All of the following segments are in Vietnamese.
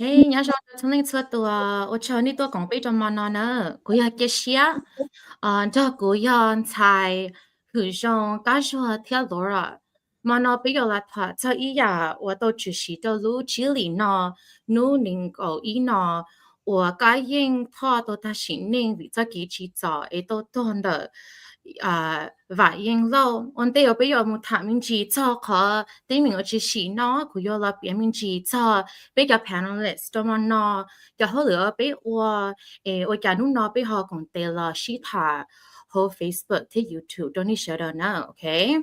OK，你要说从那车多，我瞧你多讲比较慢呢，我要这些，这个要菜，好像刚说贴罗了，慢呢比较邋遢，这一呀，我都就是的路这里呢，努能够一呢，我该应他都他心灵为这几起早，也都懂的。và yên lâu ổn định ở bây giờ một thằng mình chỉ cho có tính mình ở chỉ xí nó cũng yêu là biển mình chỉ cho bây giờ panelist cho mà nó giờ họ lựa bây ở ở nhà nó nó bây họ cũng tên là xí thà hồ Facebook thì YouTube cho nên share đó nữa okay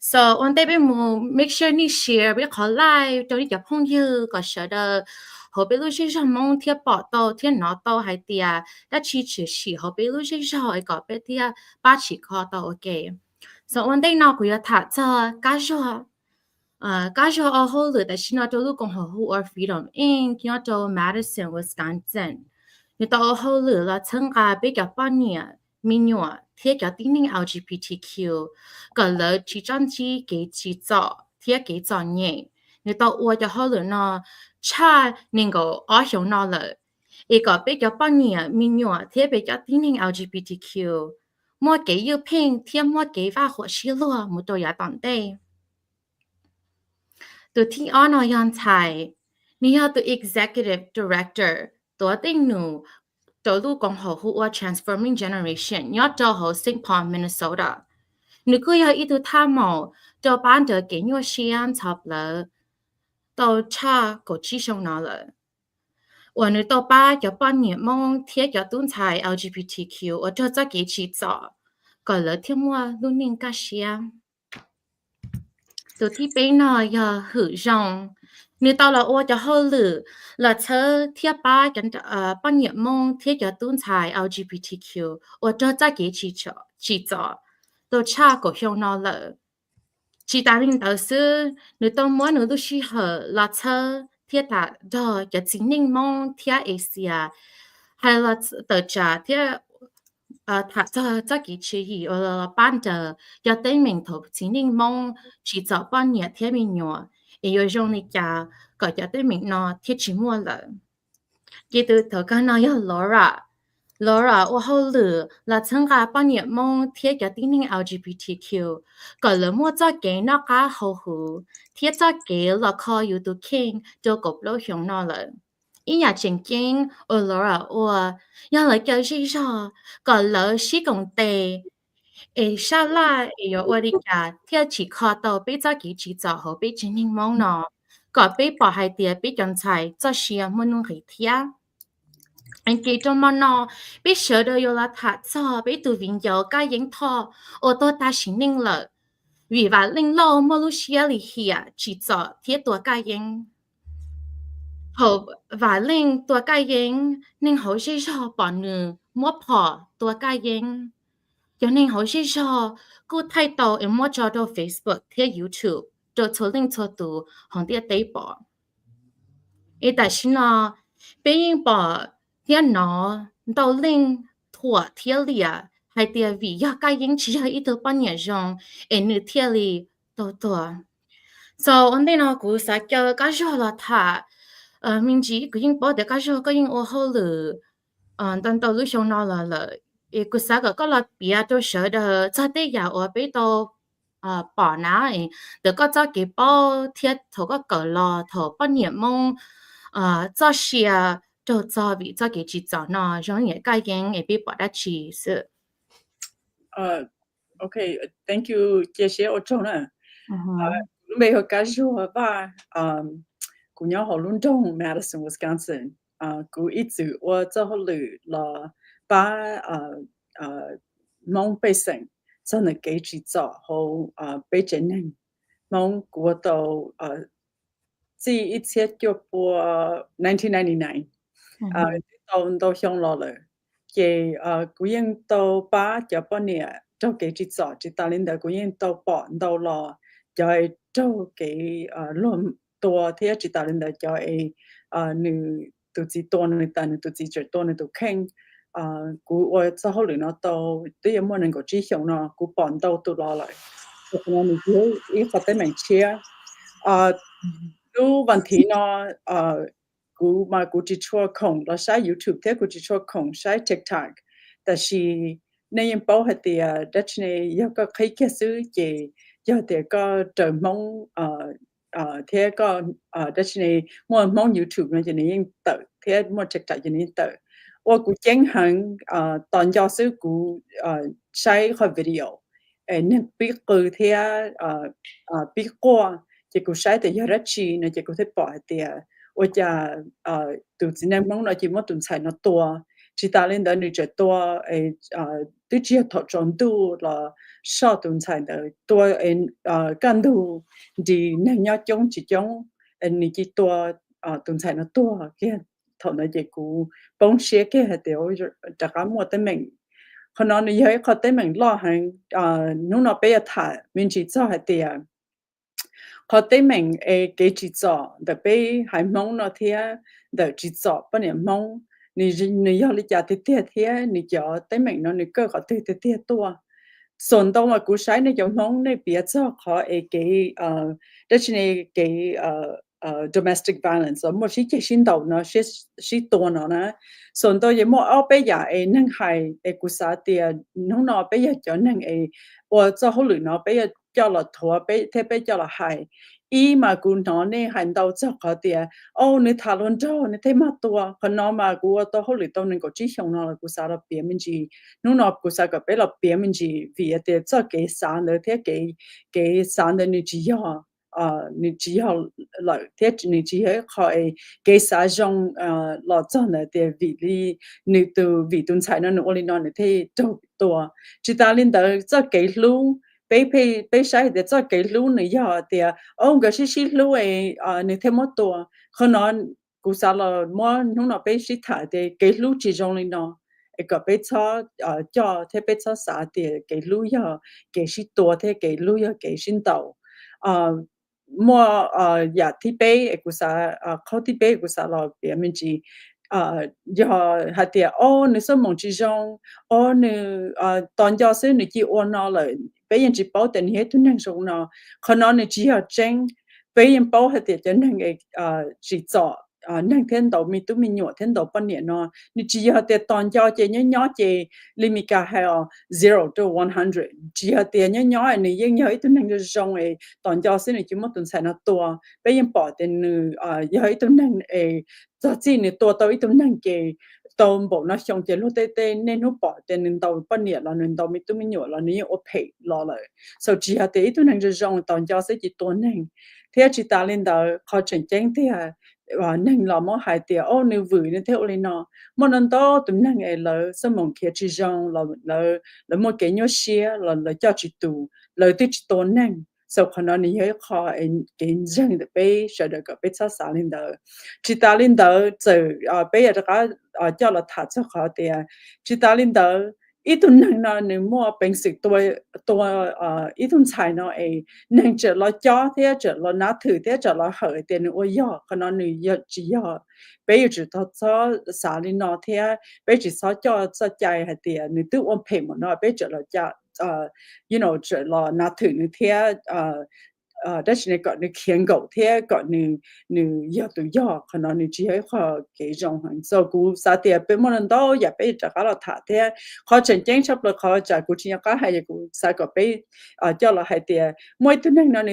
so ổn định bây giờ make sure你 share bây giờ like cho nên giờ朋友có share đó họ bây giờ sẽ mong theo bảo tàu theo nó tàu hay tiệt đã chỉ chỉ họ bây giờ sẽ họ có bây tiệt ba chỉ có tàu okay so one day nào cũng要他做假设ở后头但是呢就路共和国 or freedom in 叫做 Madison Wisconsin 你到后头了参加比较半年menyuam 贴叫丁宁 LGBTQ 个了只张机给制造贴给造业你到我就后头呢差能够二熊那了一个比较半年menyuam 贴比较丁宁 LGBTQ mua kỹ yêu pin thêm mua kỹ và họ xí lúa một tổ nhà tận đây từ khi ở nó yan tài ni ha từ executive director tổ tinh nu tổ lu công họ hùa transforming generation nhớ cho họ Saint Paul Minnesota nu cứ ya ít từ tham mạo cho ban được kỹ nhau xian chập lợ tổ cha cổ chi sông nó lợ 我呢到八要半年梦贴要动菜 LGBTQ 我就在给起早，搞了天么路宁个些，到ที่边呢要很让，你到了我就好了，了车贴八跟半年梦贴要动菜 LGBTQ 我就在给起早，都差个向那了。chỉ ta linh đạo sư nữ tông mỗi nữ都需合拉车铁打的有精灵梦铁 Asia 还有的家铁他这几期以班的要对名头精灵梦只早半年铁面鸟也有用你家搞要对名呢铁起末了，记得头刚那要 Laura 我好了，那参加半年梦贴个丁丁 LGBTQ，个人么在给那个好好，贴在给了靠有都听就搞不了熊那了。伊也正经，我 Laura 我要来教些啥，个人是讲的，诶，下来有我的家贴起靠到被在给起早后被精灵梦呢，个被保害的被人才这些么弄黑贴。anh chị trong món nó biết sợ đời là thả cho biết từ viên dầu cái yến thọ ô tô ta xin ninh lợ vì vậy linh lâu mà lúc xưa lì hìa chỉ cho thiếtตัวcái yến hậu và linhตัวcái yến ninh hậu sẽ cho bọn nữ mua bỏตัวcái yến cho nên hậu sẽ cho cô thay tàu em mua cho đồ Facebook thiết YouTube đồ cho linh cho tụ hồng tiết tế bỏ ý tại xin nó bây giờ bỏ thiên nó đầu linh thua thiên lìa hay tiền vì ya cái những chỉ là ít bao nhiêu rong em nữ thiên lì đầu tua so anh đây nó cũng sẽ cho cái số là thà mình chỉ cứ những bỏ được cái số cái những ô hậu lử dan đầu lúc xong nó là e cũng sẽ có là bia tôi sợ đó cho tới giờ ở bên đâu bỏ ná được có cho cái bao thiết thầu có cỡ lò thầu bao nhiêu mong cho xia cho vì cho cái chỉ cho nó rồi những cái những bị bỏ ra chỉ sự okay, thank you 谢谢我中了没有感受吧古鸟好隆重 Madison Wisconsin 古一直我做好了把蒙北省真的给去做好北京人蒙古到这一切就播1999到香港了给古人到把就半年就给去做就到领导古人到把到了就係做給論多啲一到領導就係你都知多你但你都知最多你都傾我就後來呢到啲有冇能夠知曉呢佢幫到到落嚟我哋要發啲名詞都問題呢 cú mà cú chỉ cho không là sai YouTube thế cú chỉ cho không sai TikTokแต่ชีในยังเป้าให้เตียดัชนียก็ใครแค่ซื้อเจยอดเตียก็เจอมองเทียก็ดัชนีมัวมอง YouTube นั่นจะนี่ยังเติเทียมัว TikTok จะนี่เติว่ากูเจ๊งหังตอนยอซื้อกูใช้คอยวิดีโอเนี่ยปีคือเทียปีกว่าจะกูใช้แต่ยอดดัชนีนะจะกูที่ปล่อยเตียว่าจะตัวจีนมองเราจะมัวตุนใส่นตัวchỉ ta lên đó người trẻ tua tự chỉ thọ tròn tu là sao tuần sai đó tua can tu đi nên nhau chống chỉ chống người chỉ tua tuần sai nó tua kia thọ nó chỉ cú bóng xé kia hệ tiểu tất cả mọi thứ mình còn nó như vậy có thứ mình lo hàng nó bây giờ thà mình chỉ cho hệ tiểu có thứ mình cái chỉ cho để bây hai mong nó thế để chỉ cho bao nhiêu mong你要你家的爹爹，你叫对面那你哥哥对的爹多，ส่วนตัวกูใช้ในยมองในเปียจ้าขอเดัชนีdomestic violence มั่วชี้เกี่ยชินตัวเนาะชี้ตัวเนาะนะส่วนตัวยังมั่วเอาไปอย่านั่งให้กูสาเตียน้องนอไปอย่าจะนั่งว่าจะเขาหรือเนาะไปอย่า叫了拖ไปเทไป叫了ให้อีมากูนอนเนี่ยหัน到这个点哦你讨论着你睇嘛多可能嘛กู到后来都能够只想到了กู啥了别名字侬那กู啥个别了别名字为的这给啥的睇给啥的你只要你只要来睇你只要可以给啥种老早的的为你都为东菜那我哩那你睇多只打领导这给路被sai để cho cái lúa này giờ thì ông cái xí lúa này này thêm một tổ họ nói cú sa là mua nó bị xí thải thì cái lúa chỉ trong này nó cái bị cho thế bị cho sa thì cái lúa giờ cái xí tổ thế cái lúa giờ cái xin tàu mua nhà thì bị cú saเขาที่bị cú sa là bị mình chỉ giờ hạt thì ô nếu số mong chỉ trong ô nếu toàn cho số nếu chỉ ôn nó lại bây giờ chỉ bảo tình hếtทุนnăng số nó còn nó nếu chỉ ở trên bây giờ bảo hạt thì cho năng chỉ cho năng thiên đầu mi tu mi nhọ thiên đầu bao nhiêu nó nếu chỉ hạt thì toàn cho chỉ nhỏ chỉ limita hay 0 to 100 chỉ hạt thì nhỏ này nhưng nhỏทุนnăng trong toàn cho số này chỉ một tuần sai nó tua bây giờ bảo tình nhỏทุนnăng cho chỉ này tua tới tuần năng cái tàu bộ nó xong chỉ lúc tê nên nó bỏ tên nên tàu bao nhiêu là nên tàu mi tu mi nhọ là nên ở pay lo lại sau chỉ hạt thì tuần năng trong toàn cho số chỉ tuần năng thế chỉ ta lên đó khó chuyển chính thế năng là mỗi hai tiếng ô nếu vừa nên theo lên nó mỗi lần đó tụi năng là sớm mong kia chỉ trong là một cái nhớ xia là cho chỉ tụ là tự chỉ tôn năng sau khi nó như thế khó cái dân để bây giờ được cái bây giờ sao lên đó chỉ ta lên đó giờ bây giờ cái cho là thắt cho khó thì chỉ ta lên đó ít tuần năng nó nếu mua bình sự tôi ít tuần xài nó năng trở lo cho thế trở lo nát thử thế trở lo hở tiền nó yo còn nó nữ chỉ yo bây giờ chỉ cho xả lên nó thế bây giờ chỉ cho chạy hay tiền nữ tự ôm phê mà nó bây giờ là cho trở lo nát thử như thế đó chính là gọi là khiên gạo thế gọi là giờ tự do còn nó chỉ hay khó cái dòng hàng sau cú sa tiệp bên một lần đó giờ bây giờ cả là thả thế khó chân chính chấp là khó trả cú chỉ có hay cú sa có bây cho là hay tiệp mỗi thứ này nó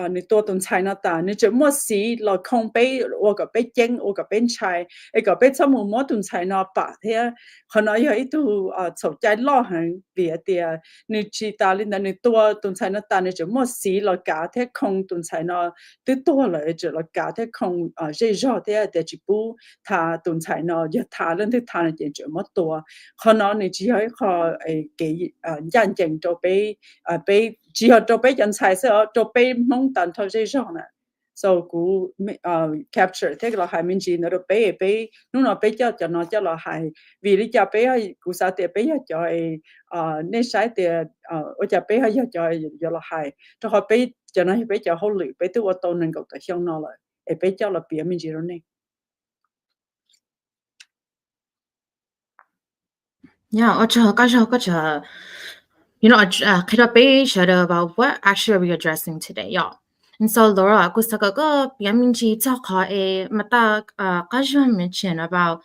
你多动菜那大，你就莫死落空杯，我个杯蒸，我个杯菜，一个杯怎么莫动菜那白的，可能有一度炒菜老很别的，你去打理那你多动菜那大，你就莫死落加的空动菜那，都多了就落加的空热热的，但是不他动菜那要他人的他人就莫多，可能你只要一个给认证就俾只要做俾人才是做俾蒙蛋头这种呢，so 古capture 这个落下面只那都俾，侬俾就那就落下，vì lý do俾係古啥嘅俾就係呢晒嘅我就俾係就落下，就係俾就那俾就好累，俾到我都能夠嘅向那來，誒俾就落邊面只咯呢。Yeah, you know, kind of about what actually are we addressing today, y'all? so Laura cô sẽ có biểu mình chỉ cho họ mà ta cái gì mình chuyện about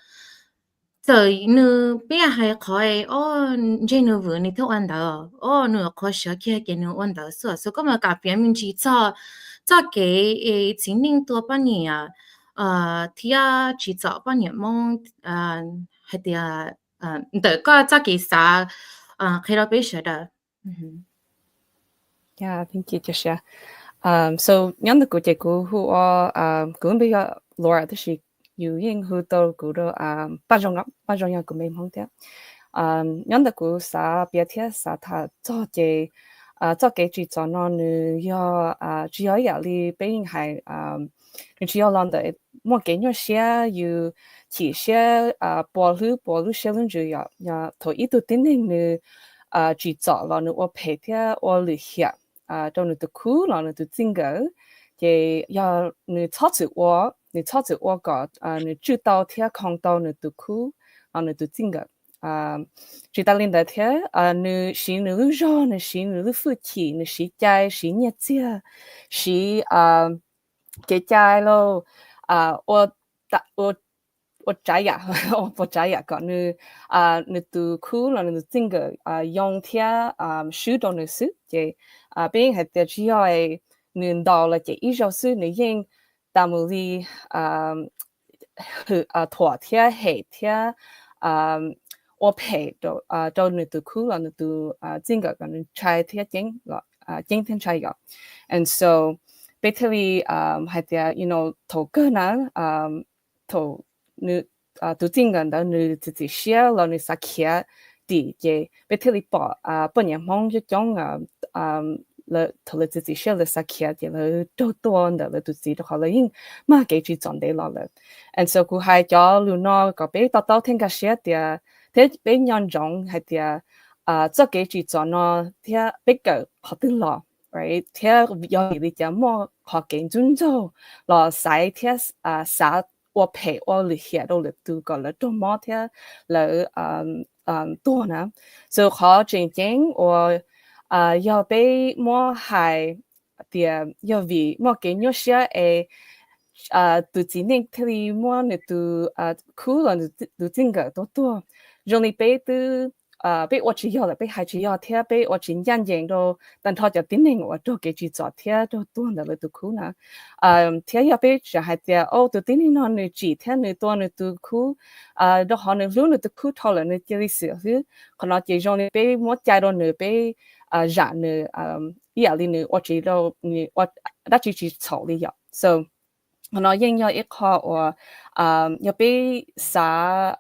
tới nữ bây giờ hay khỏi ô trên nữ vừa nữ theo anh đó ô nữ có sợ kia cái nữ anh đó so so có mà cả biểu mình chỉ cho cái chính ninh tua bao nhiêu thì chỉ cho bao nhiêu mong hay thì đợi có cho cái啥khi đó bây giờ đó Yeah, thank you, Joshua. So nhân được cái cô hu cũng bây giờ Laura thì she yêu yên hu tôi cũng đó ba trong nhà của mình không thế. Nhân được cô sa biết thế sa thà cho cái chuyện cho nó nữa ya chỉ có nhà li bên hay chỉ có làm được một cái nhỏ xe yêu chỉ xe bỏ lú xe lên rồi ya thôi ít tu tin nữa chỉ cho là nữa ở phía thế ở lì hiệp trong nửa khu là nửa chính cái thì ya nửa thoát chữ có nửa chữ tao thế không tao nửa khu là nửa chính cái chỉ ta lên đó thế nửa xí nửa rau nửa xí nửa phụ chi nửa xí trái xí nhẹ chia xí cái trái lo我摘呀，我不摘呀，个你你读书了，你整个用天书到你书，就别还得只要你到了这一小时，你用大木里拖天黑天我陪到你读书了，你读整个你摘天整了整天摘呀，and so basically还得头个呢头。你都真个的你自己写了你撒开的嘅，别特里把年忙就讲了头了自己写了撒开的了多多的了都知道好了因嘛给去装的了了，and so 佢係咗路那個俾到聽個寫的，睇俾人種係的做給去裝咯，睇比較學得咯。right 睇有你就麼學緊遵守，落使睇啥。我陪我里下都了都个了多么天了多呢，所以好真正我要被么还的要为么给你些都今年特里么呢都苦了都整个多容易被都被我只要了被还只要贴被我真眼睛都但他就顶顶我都给去做贴都多的了都苦呢贴要被就还的哦都顶顶那你几天你多你都苦都可能路你都苦透了你这里是可能这种你被我家到你被染你压力你我知道你我那就是吵了要 so 可能应要一靠我要被啥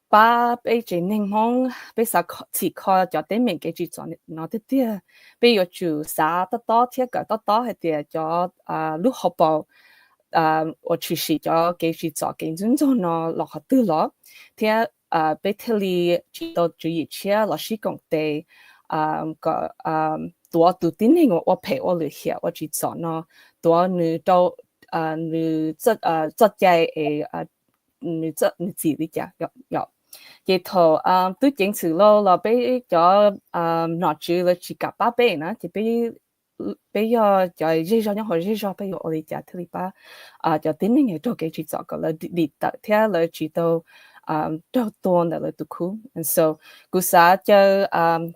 把被真正忙被啥chỉ靠cho đến mình cái chuyện chọn nó thế kia bây giờ chủ xã đó thiết cái đó hay là cho lúc học bảo我去是cho cái chuyện chọn cái尊重nó là học tư lo thì bây giờ thì chỉ到注意些老师讲的个多读点那个我陪我留下我去做呢多你到你这在你这你自己家要vậy thôi tôi chỉnh sự lo là bây giờ nó chỉ là chỉ cả ba bên nữa thì bây giờ cho dễ dàng những hồi dễ dàng bây giờ ở đây chả thứ ba cho tính những cái cái chỉ cho cái là đi tới theo là chỉ đâu đâu tuần là tụ khu and so cú sa cho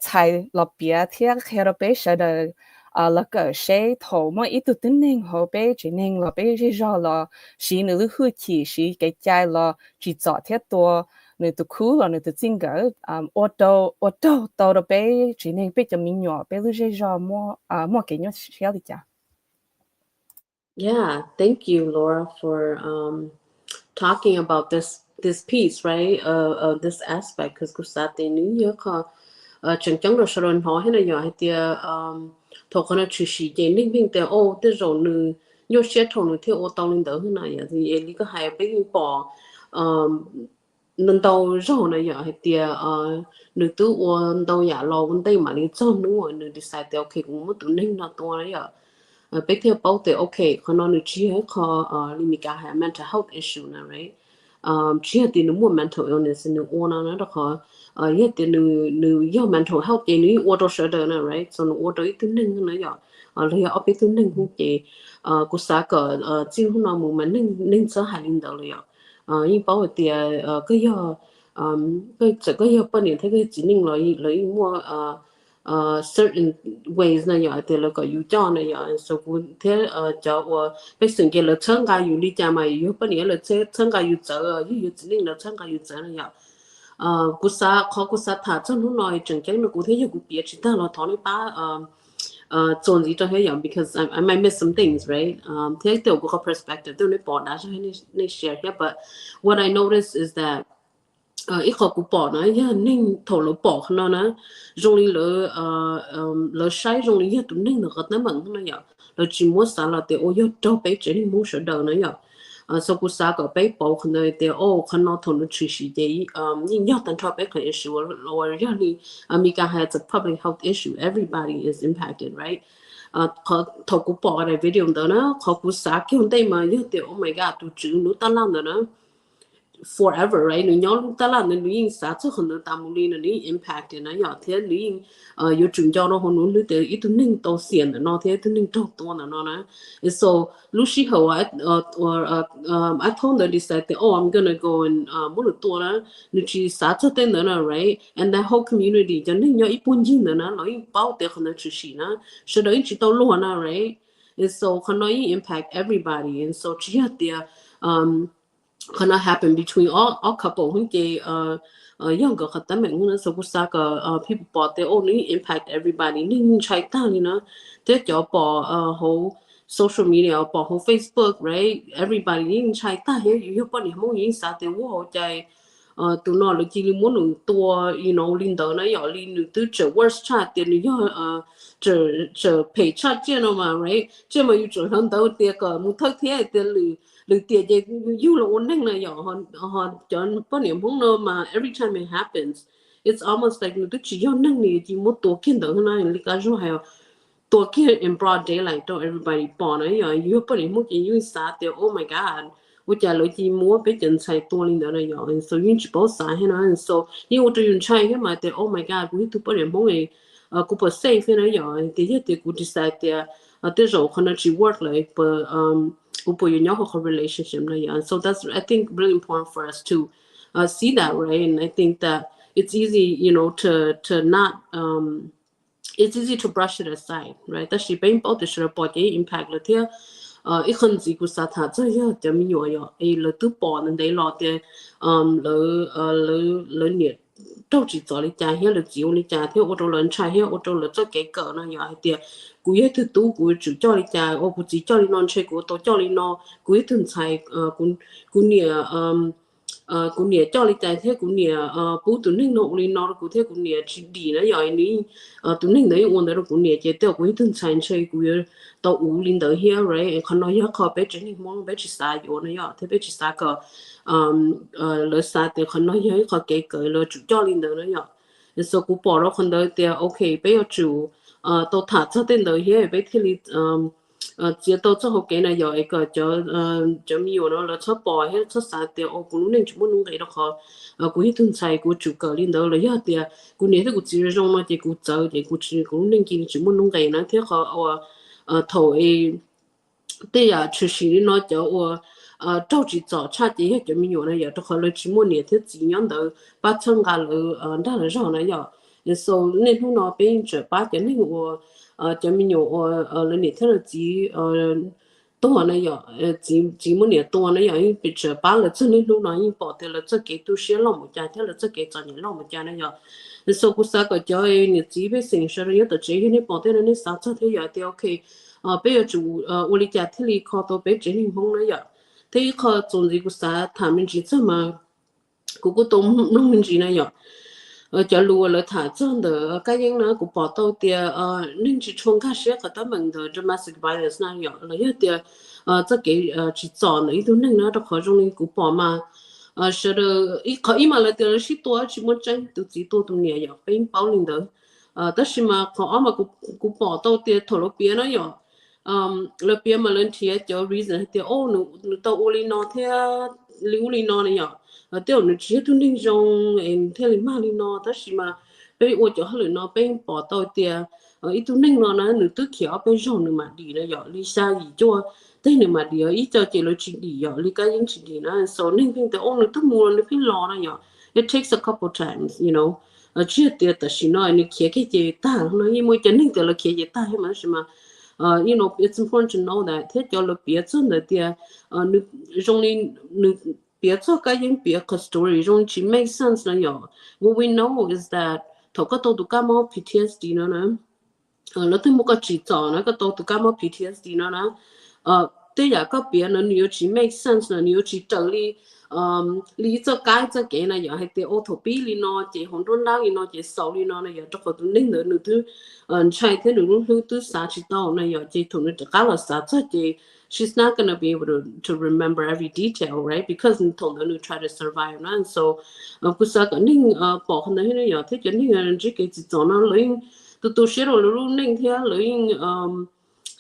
xài lọc bia theo theo là bây giờ là cái sẽ thầu mà ít tụ tính những hồi bây chỉ những là bây giờ là chỉ nữ hư chỉ chỉ cái trái là chỉ cho theo tuần người tu khu là người tu chính cái ô tô đó bé chỉ nên bé cho mình nhỏ bé lúc giờ mua cái nhỏ xíu đi cha. Yeah, thank you, Laura, for talking about this piece, right? Of this aspect, because kusate New York, chẳng chẳng được sờ họ hay là nhỏ hay tiề thọ con chú sĩ dễ ninh bình tiề ô tiề rồi nữ nhiều xe thọ nữ theo ô tô lên đó hơn này thì em có hay bé bỏ nên tàu rồi này giờ hay tiề nữ tư uốn tàu giả lo vấn đề mà đi chọn đúng rồi nữ decide tiề ok cũng muốn tụi ninh nó to này giờ bé theo bảo tiề ok còn nó nữ chỉ hay có limita hay mental health issue này right chỉ hay tiề nữ muốn mental illness nữ uốn nó đó có yết thì nữ do mental health thì nữ auto shudder nè right so nữ auto ít tính năng nữa giờ lấy ở biết tính năng không chị cô xã cỡ chỉ không nói một mình nên sợ hãi linh đầu rồi nhưng bảo thì cái giờ cái giờ bao nhiêu thế cái chỉ nên lấy mua certain ways này giờ thì là có ưu cho này giờ so cũng thế cho bây giờ cái là chân cái ưu đi chả mà ưu bao nhiêu là chân cái ưu giờ ưu chỉ nên là chân cái ưu giờ này giờ cú sa khó cú sa thà cho nó nói chẳng chẳng nó cũng thế giờ cũng biết chỉ ta là thằng này ba chọn gì cho hay giờ because I might miss some things right thế tiểu của có perspective tôi nói bỏ đã cho hay share here but what I notice is that ít khó cũng bỏ nó giờ nên thầu lỗ bỏ nó nè rồi lỡ sai rồi giờ tụi nên được cái tấm bằng nó giờ lỡ chỉ muốn sáng là tiểu giờ cho bé chỉ muốn sửa đời nó giờ sau cú sa cái bé bỏ khăn đời tiểu khăn nó thầu nó chỉ gì đấy nhưng giờ tận cho bé cái issue or really America has a public health issue everybody is impacted right khó thầu cũng bỏ cái video đó nó khó cú sa kiểu đây mà giờ tiểu oh my god tụi chữ nó ta làm đó nó forever right nếu nhau ta là nên lý xã cho hơn nữa tam lý nên lý impact thì nó nhỏ thế lý yêu trường cho nó hơn nữa lý từ ít nên to xiên nó thế từ nên to to nó nè so Lucy how I told her this that oh I'm gonna go and mua được to đó nếu chỉ xã cho tên nữa right and that whole community cho nên nhau ít buôn gì nữa nó nói bao tiền hơn nữa chỉ xí nó sau đó chỉ tao luôn nó right and so can nói impact everybody and so chỉ là cannot happen between all couple hun ke younger khata meng hun so ku sa ka people bought their only impact everybody ning chai ta ni na te jo po whole social media po whole Facebook right everybody ning chai ta he you po ni mo yin sa te wo chai tụi nó là chỉ muốn nụ tua you know linh đầu nó nhỏ linh nụ từ trở worst chat tiền nụ trở pay chat chứ nó mà right chứ mà you trở hơn đâu tiền cả một thắc thế tiền lử tiền gì you là ổn định là nhỏ họ chọn bao nhiêu hôm nữa mà every time it happens it's almost like nụ từ chỉ do năng này chỉ một tổ kiến đó này là cái gì hay tổ kiến in broad daylight don't everybody born ấy you bao nhiêu một cái you start there oh my god我家楼梯摸被人才多领导了要，so 运气不啥很难，so 因为我这人才个嘛的 ，Oh my God，我都不认摸诶，我不 safe 了要，第一点我 decide 的，这时候可能去 work 了，不我不有任何 relationship 了要，so that's I think really important for us to see that right, and I think that it's easy, you know, to not it's easy to brush it aside, right? 但是并不的是把这 impact 了的。ít hơn gì của xã thà cho giờ cho mình nhớ giờ ấy là từ bỏ nên đấy là để lỡ nhiệt đâu chỉ cho lấy trà hay là chịu lấy trà theo ô tô lớn trà hay ô tô lớn cho cái cỡ nó giờ thì cú ấy thứ tú cú chỉ cho lấy trà ô cú chỉ cho lấy non chơi cú tôi cho lấy no cú ấy thường xài cú nhiệt cú nhiệt cho lấy trà theo cú nhiệt bố tụi mình nộp lấy no cú theo cú nhiệt chỉ đi nó giờ này tụi mình đấy uống đấy cú nhiệt chỉ theo cú ấy thường xài chơi cú tao uống lên tới here right còn nói họ bé chỉ mong bé chỉ xài vô này thế bé chỉ xài cái lỡ xài thì còn nói họ cái lỡ chủ cho lên tới này so cú bỏ nó còn tới thì ok bé giờ chủ tao thả cho tên tới here bé thì chỉ tao cho họ cái này giờ cái cho nhiều nó là cho bỏ hết cho xài thì ô cũng nên chúng muốn cái đó họ cú hết thường xài cú chủ cái lên tới là giờ thì cú này thì cú chỉ dùng mà thì cú chơi thì cú chỉ cũng nên chỉ chúng muốn cái nó thế họ Thao ấy, đây là thực sự nó cho trâu chỉ cho cha chỉ hết cho mình nhiều này giờ tôi hỏi là chỉ muốn nhiệt thiết chỉ nhận được 8,000个了đó là rõ này giờ so nên hôm nào bên chỗ 8cho nên cho mình nhiều là nhiệt thiết là chỉ多呢呀，只么年多呢呀，因为这把了这里路呢，因跑的了这给都是老么家，他了这给找你老么家呢呀，你说不啥个叫你这边城市了，有的这些你跑的了你啥子的呀，都 OK，比如住屋里家这里靠到被这里碰了呀，他一靠从这个啥他们是怎么，个都弄们呢呀。cho lúa là thả chân的，cái những nó cũng bỏ đầu tiền nên chỉ trong các sẽ có tấm bằng的 domestic violence này rồi là những tiền cái chỉ chọn là ít thứ nên nó được khó trong này cũng bỏ mà sau đó ít mà là tiền là chỉ多chỉ muốn tranh từ chỉ多tụi nhẹ rồi bên bảo linh đó tất nhiên mà họ mà cũng bỏ đầu tiền thổ lộc biển nó rồi là biển mà lên thiệt cho reason thì ô nó tao ô li nó theo liu li nó này rồi tiêu nó chỉ tu ninh trong em theo lý mà đi nó ta chỉ mà bây giờ cho hơi nó bên bỏ tàu tiền ít tu ninh nó nữa tu khéo bên trong nữa mà đi nó giờ lý sa gì cho thế nữa mà đi ít cho chỉ là chỉ đi giờ lý cái những chỉ đi nó so ninh bên tới ông nó tu mua nó phải lo nó giờ it takes a couple times you know chỉ tiền ta chỉ nói nó kia cái gì ta nó như mỗi chân ninh tới là kia gì ta hay mà chỉ mà you know, it's important to know that thế cho là biết chân là tiền nó trong này nó biết cho cái những biết cái story trong chỉ make sense là nhỏ what we know is that thầu cái tàu tụ cảm mau PTSD nữa nè nó tới một cái chỉ trò nó cái tàu tụ cảm mau PTSD nữa nè thế giờ cái biết nó nhiều chỉ make sense là nhiều chỉ trợ lý lý cho cái này giờ hay tiêu ô tô bi lý nó chỉ hỗn độn đau lý nó chỉ sầu lý nó này giờ trong cái tụi ninh nữa thứ chạy thế được lúc thứ sáu chỉ tao này giờ chỉ tụi nó cái là sáu chỉ she's not gonna be able to remember every detail right because tụi nó try to survive and so cứ sao cái ninh bỏ không đấy này giờ thế cho ninh chỉ cái chỉ cho nó lấy tụi sẽ rồi lúc ninh thế lấy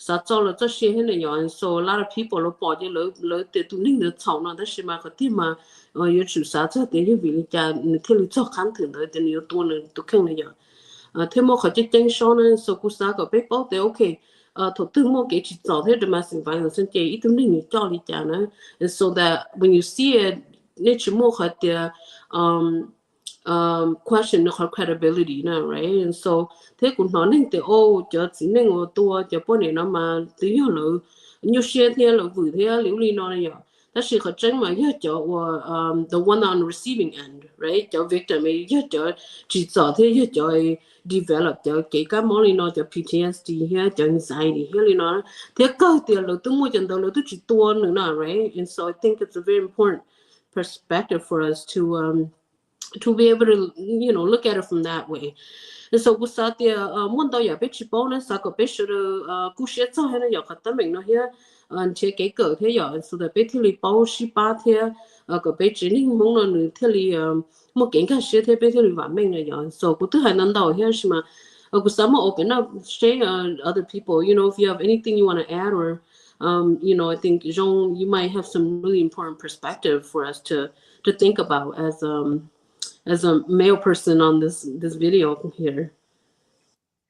sao cho là cho xe hết này rồi so a lot of people nó bỏ đi lỡ để tụi ninh được chọn nó đó là mà cái gì mà yêu chủ sao cho để như vì cha thế là cho khán thử đấy để nhiều tuổi nữa tụi không này rồi thế mà họ chỉ tranh số này so cũng sao cái bé bảo thế ok thủ tư mà cái chỉ cho thế domestic violence cái ít tụi ninh cho đi cha nữa so that when you see it nên chỉ mua họ thì question her credibility now right and so thế cũng nói nên từ ô cho chỉ nên ô tua cho bọn này nó mà từ nhỏ lỡ nhiều xe thế lỡ vừa thế liễu li nó này vậy đó là họ chân mà hết cho the one on receiving end right cho victim ấy hết cho chỉ cho thế hết cho develop cho cái cái món này nó cho PTSD hết cho anxiety hết li nó thế cơ tiền lỡ tôi mua chân đầu lỡ tôi chỉ tua nữa nè right and so I think it's a very important perspective for us to be able to you know look at it from that way and so cũng sao thì muốn đâu giờ biết chỉ bảo nên sao có biết sự cú sẽ cho hay là giờ khát mình nó here chế cái cỡ thế giờ so that biết thì bảo sĩ ba thế có biết chỉ nên muốn nó nữa thì một cái sẽ thế biết thì vạn mình này giờ so cũng thứ hai năm đầu here mà cũng sao mà open up share other people you know if you have anything you want to add or you know I think Jean you might have some really important perspective for us to think about as a male person on this video here.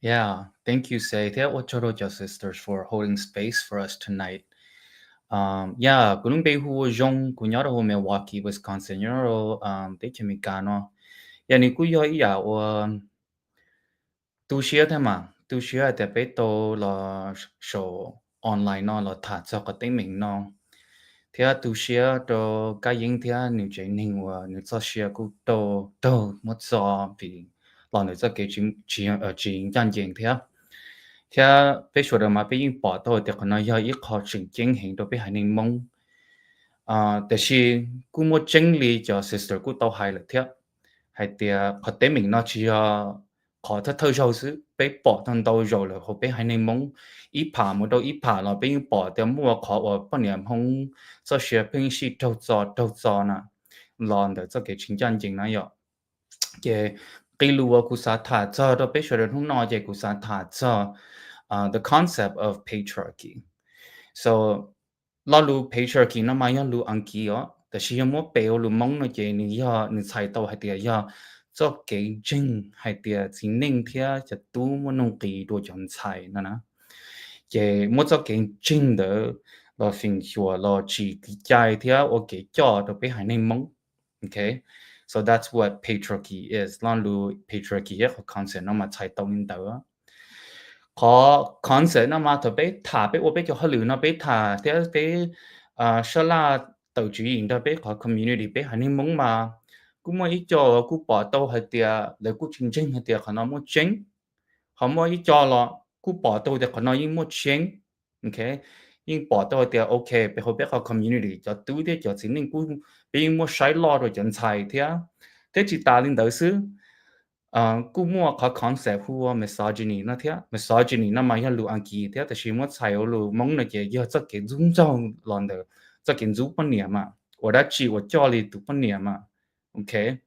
Yeah, thank you, Say. That was your sisters for holding space for us tonight. Yeah, kunung be hu jong kunyaro ho Milwaukee, Wisconsin. Te chemikano. Ya ni ku yo ya o tu share the ma. Tu share te pe to lo show online no lo tha cho ka te ming no. Thế tu share to cái những thế nữ chế ninh và nữ cho share cũng to một số vì là nữ cho cái chuyện chân chính thế bây giờ mà bây giờ bỏ thôi thì còn nói ít khó chỉnh chính hình đó bây giờ ninh mongแต่是cũng một chân lý cho sister cũng tao hay là thế hay thì có thể mình nói chỉ khó thơ sâu sự bây bỏ thằng tao rồi là họ bây giờ ninh mong ít phá một đâu ít phá là bây giờ bỏ thì mua khó ở bên nhà không cho share bình sĩ đầu cho nè làm được cho cái chính chân chính này vậy cái lúa của xã thả cho đó bây giờ không nói về của xã thả cho the concept of patriarchy so lo lu patriarchy nó mà lu ăn kiaแต่是ยังไม่เปรี้ยวlu mong nó chỉนี่นี่ใช้ตัวให้เดียcho cái chínhให้เดียสิ่งหนึ่งที่จะตู้มันนงกีตัวจนใช้นะchỉ một cho cái chính đó là phim chùa là chỉ cái trái thì ở cái cho đó bị hai nên mong okay so that's what patriarchy is lo lu patriarchy cái concept nó màใช้ตัวนี้đó có concept nó mà thôi bị thả bị ở bị cho họ lừa nó bị thả thì bị sau là tự chủ yếu đó bị có community bị hai nên mong mà cũng mới ít cho cũng bỏ tàu hay tiệt lấy cũng chính chính hay tiệt nó muốn chính họ mới ít cho là cũng bỏ tàu thì nó những muốn chính okay nhưng bỏ tàu thì ok bị họ biết có community cho túi thì cho chính nên cũng bị muốn sai lo rồi chân sai thế chỉ ta lên đầu sư cũng mua có concept của misogyny nó thế misogyny nó mà hiện lu anh kỳ thếแต่是muốn sai ở lu mong là cái giờ cho cái dung trong lần đó cho cái dung bên nhà mà我的chỉ我教你读bên nhà mà okay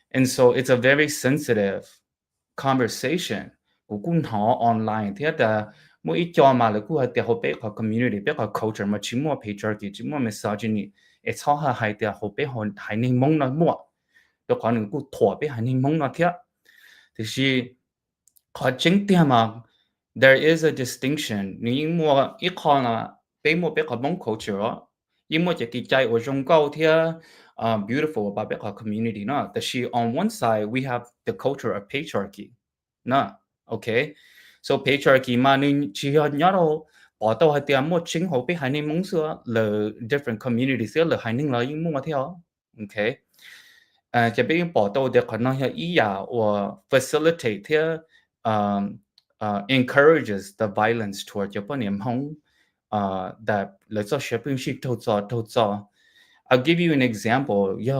and so it's a very sensitive conversation cũng họ online thế là mỗi ít cho mà là cũng hay để họ biết có community biết có culture mà chỉ mua patriarchy chỉ mua misogyny cho hai tia hồ bé hồn hai ninh mông nó mua đó có những cụ thua bé hai ninh mông nó thiệt thì có chính tia mà there is a distinction nếu mua ít con là bé mua bé có mông culture đó nhưng mà chỉ cái trái ở trong câu thiệt beautiful about bé có community nó thì on one side we have the culture of patriarchy nó okay so patriarchy mà nên chỉ nhớ đâu bỏ tàu hai tiệm một chính hồ bé hai ninh mông xưa là different communities xưa là hai ninh là những mua theo okay chỉ biết bỏ tàu để còn nói ý à or facilitate theo encourages the violence towards your niệm hong that let's say shaping shit thâu cho I'll give you an example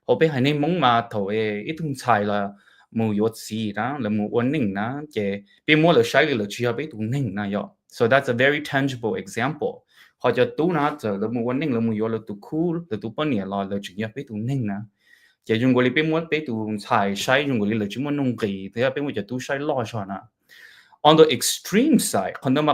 hồ bé hai ninh mông mà thầu ít thùng xài là mua yuav gì đó là mua ổn định đó chỉ biết mua là sai là chỉ biết tụng ninh na yo so that's a very tangible example hoặc者tu na giờ là mua ổn định là mua yuav là tu cool là tu bao nhiêu là chỉ biết tụng ninh na chỉ dùng cái biết mua biết tụng xài sai dùng cái là chỉ mua nông kỳ thế biết mua chỉ tu sai lo cho na on the extreme side còn mà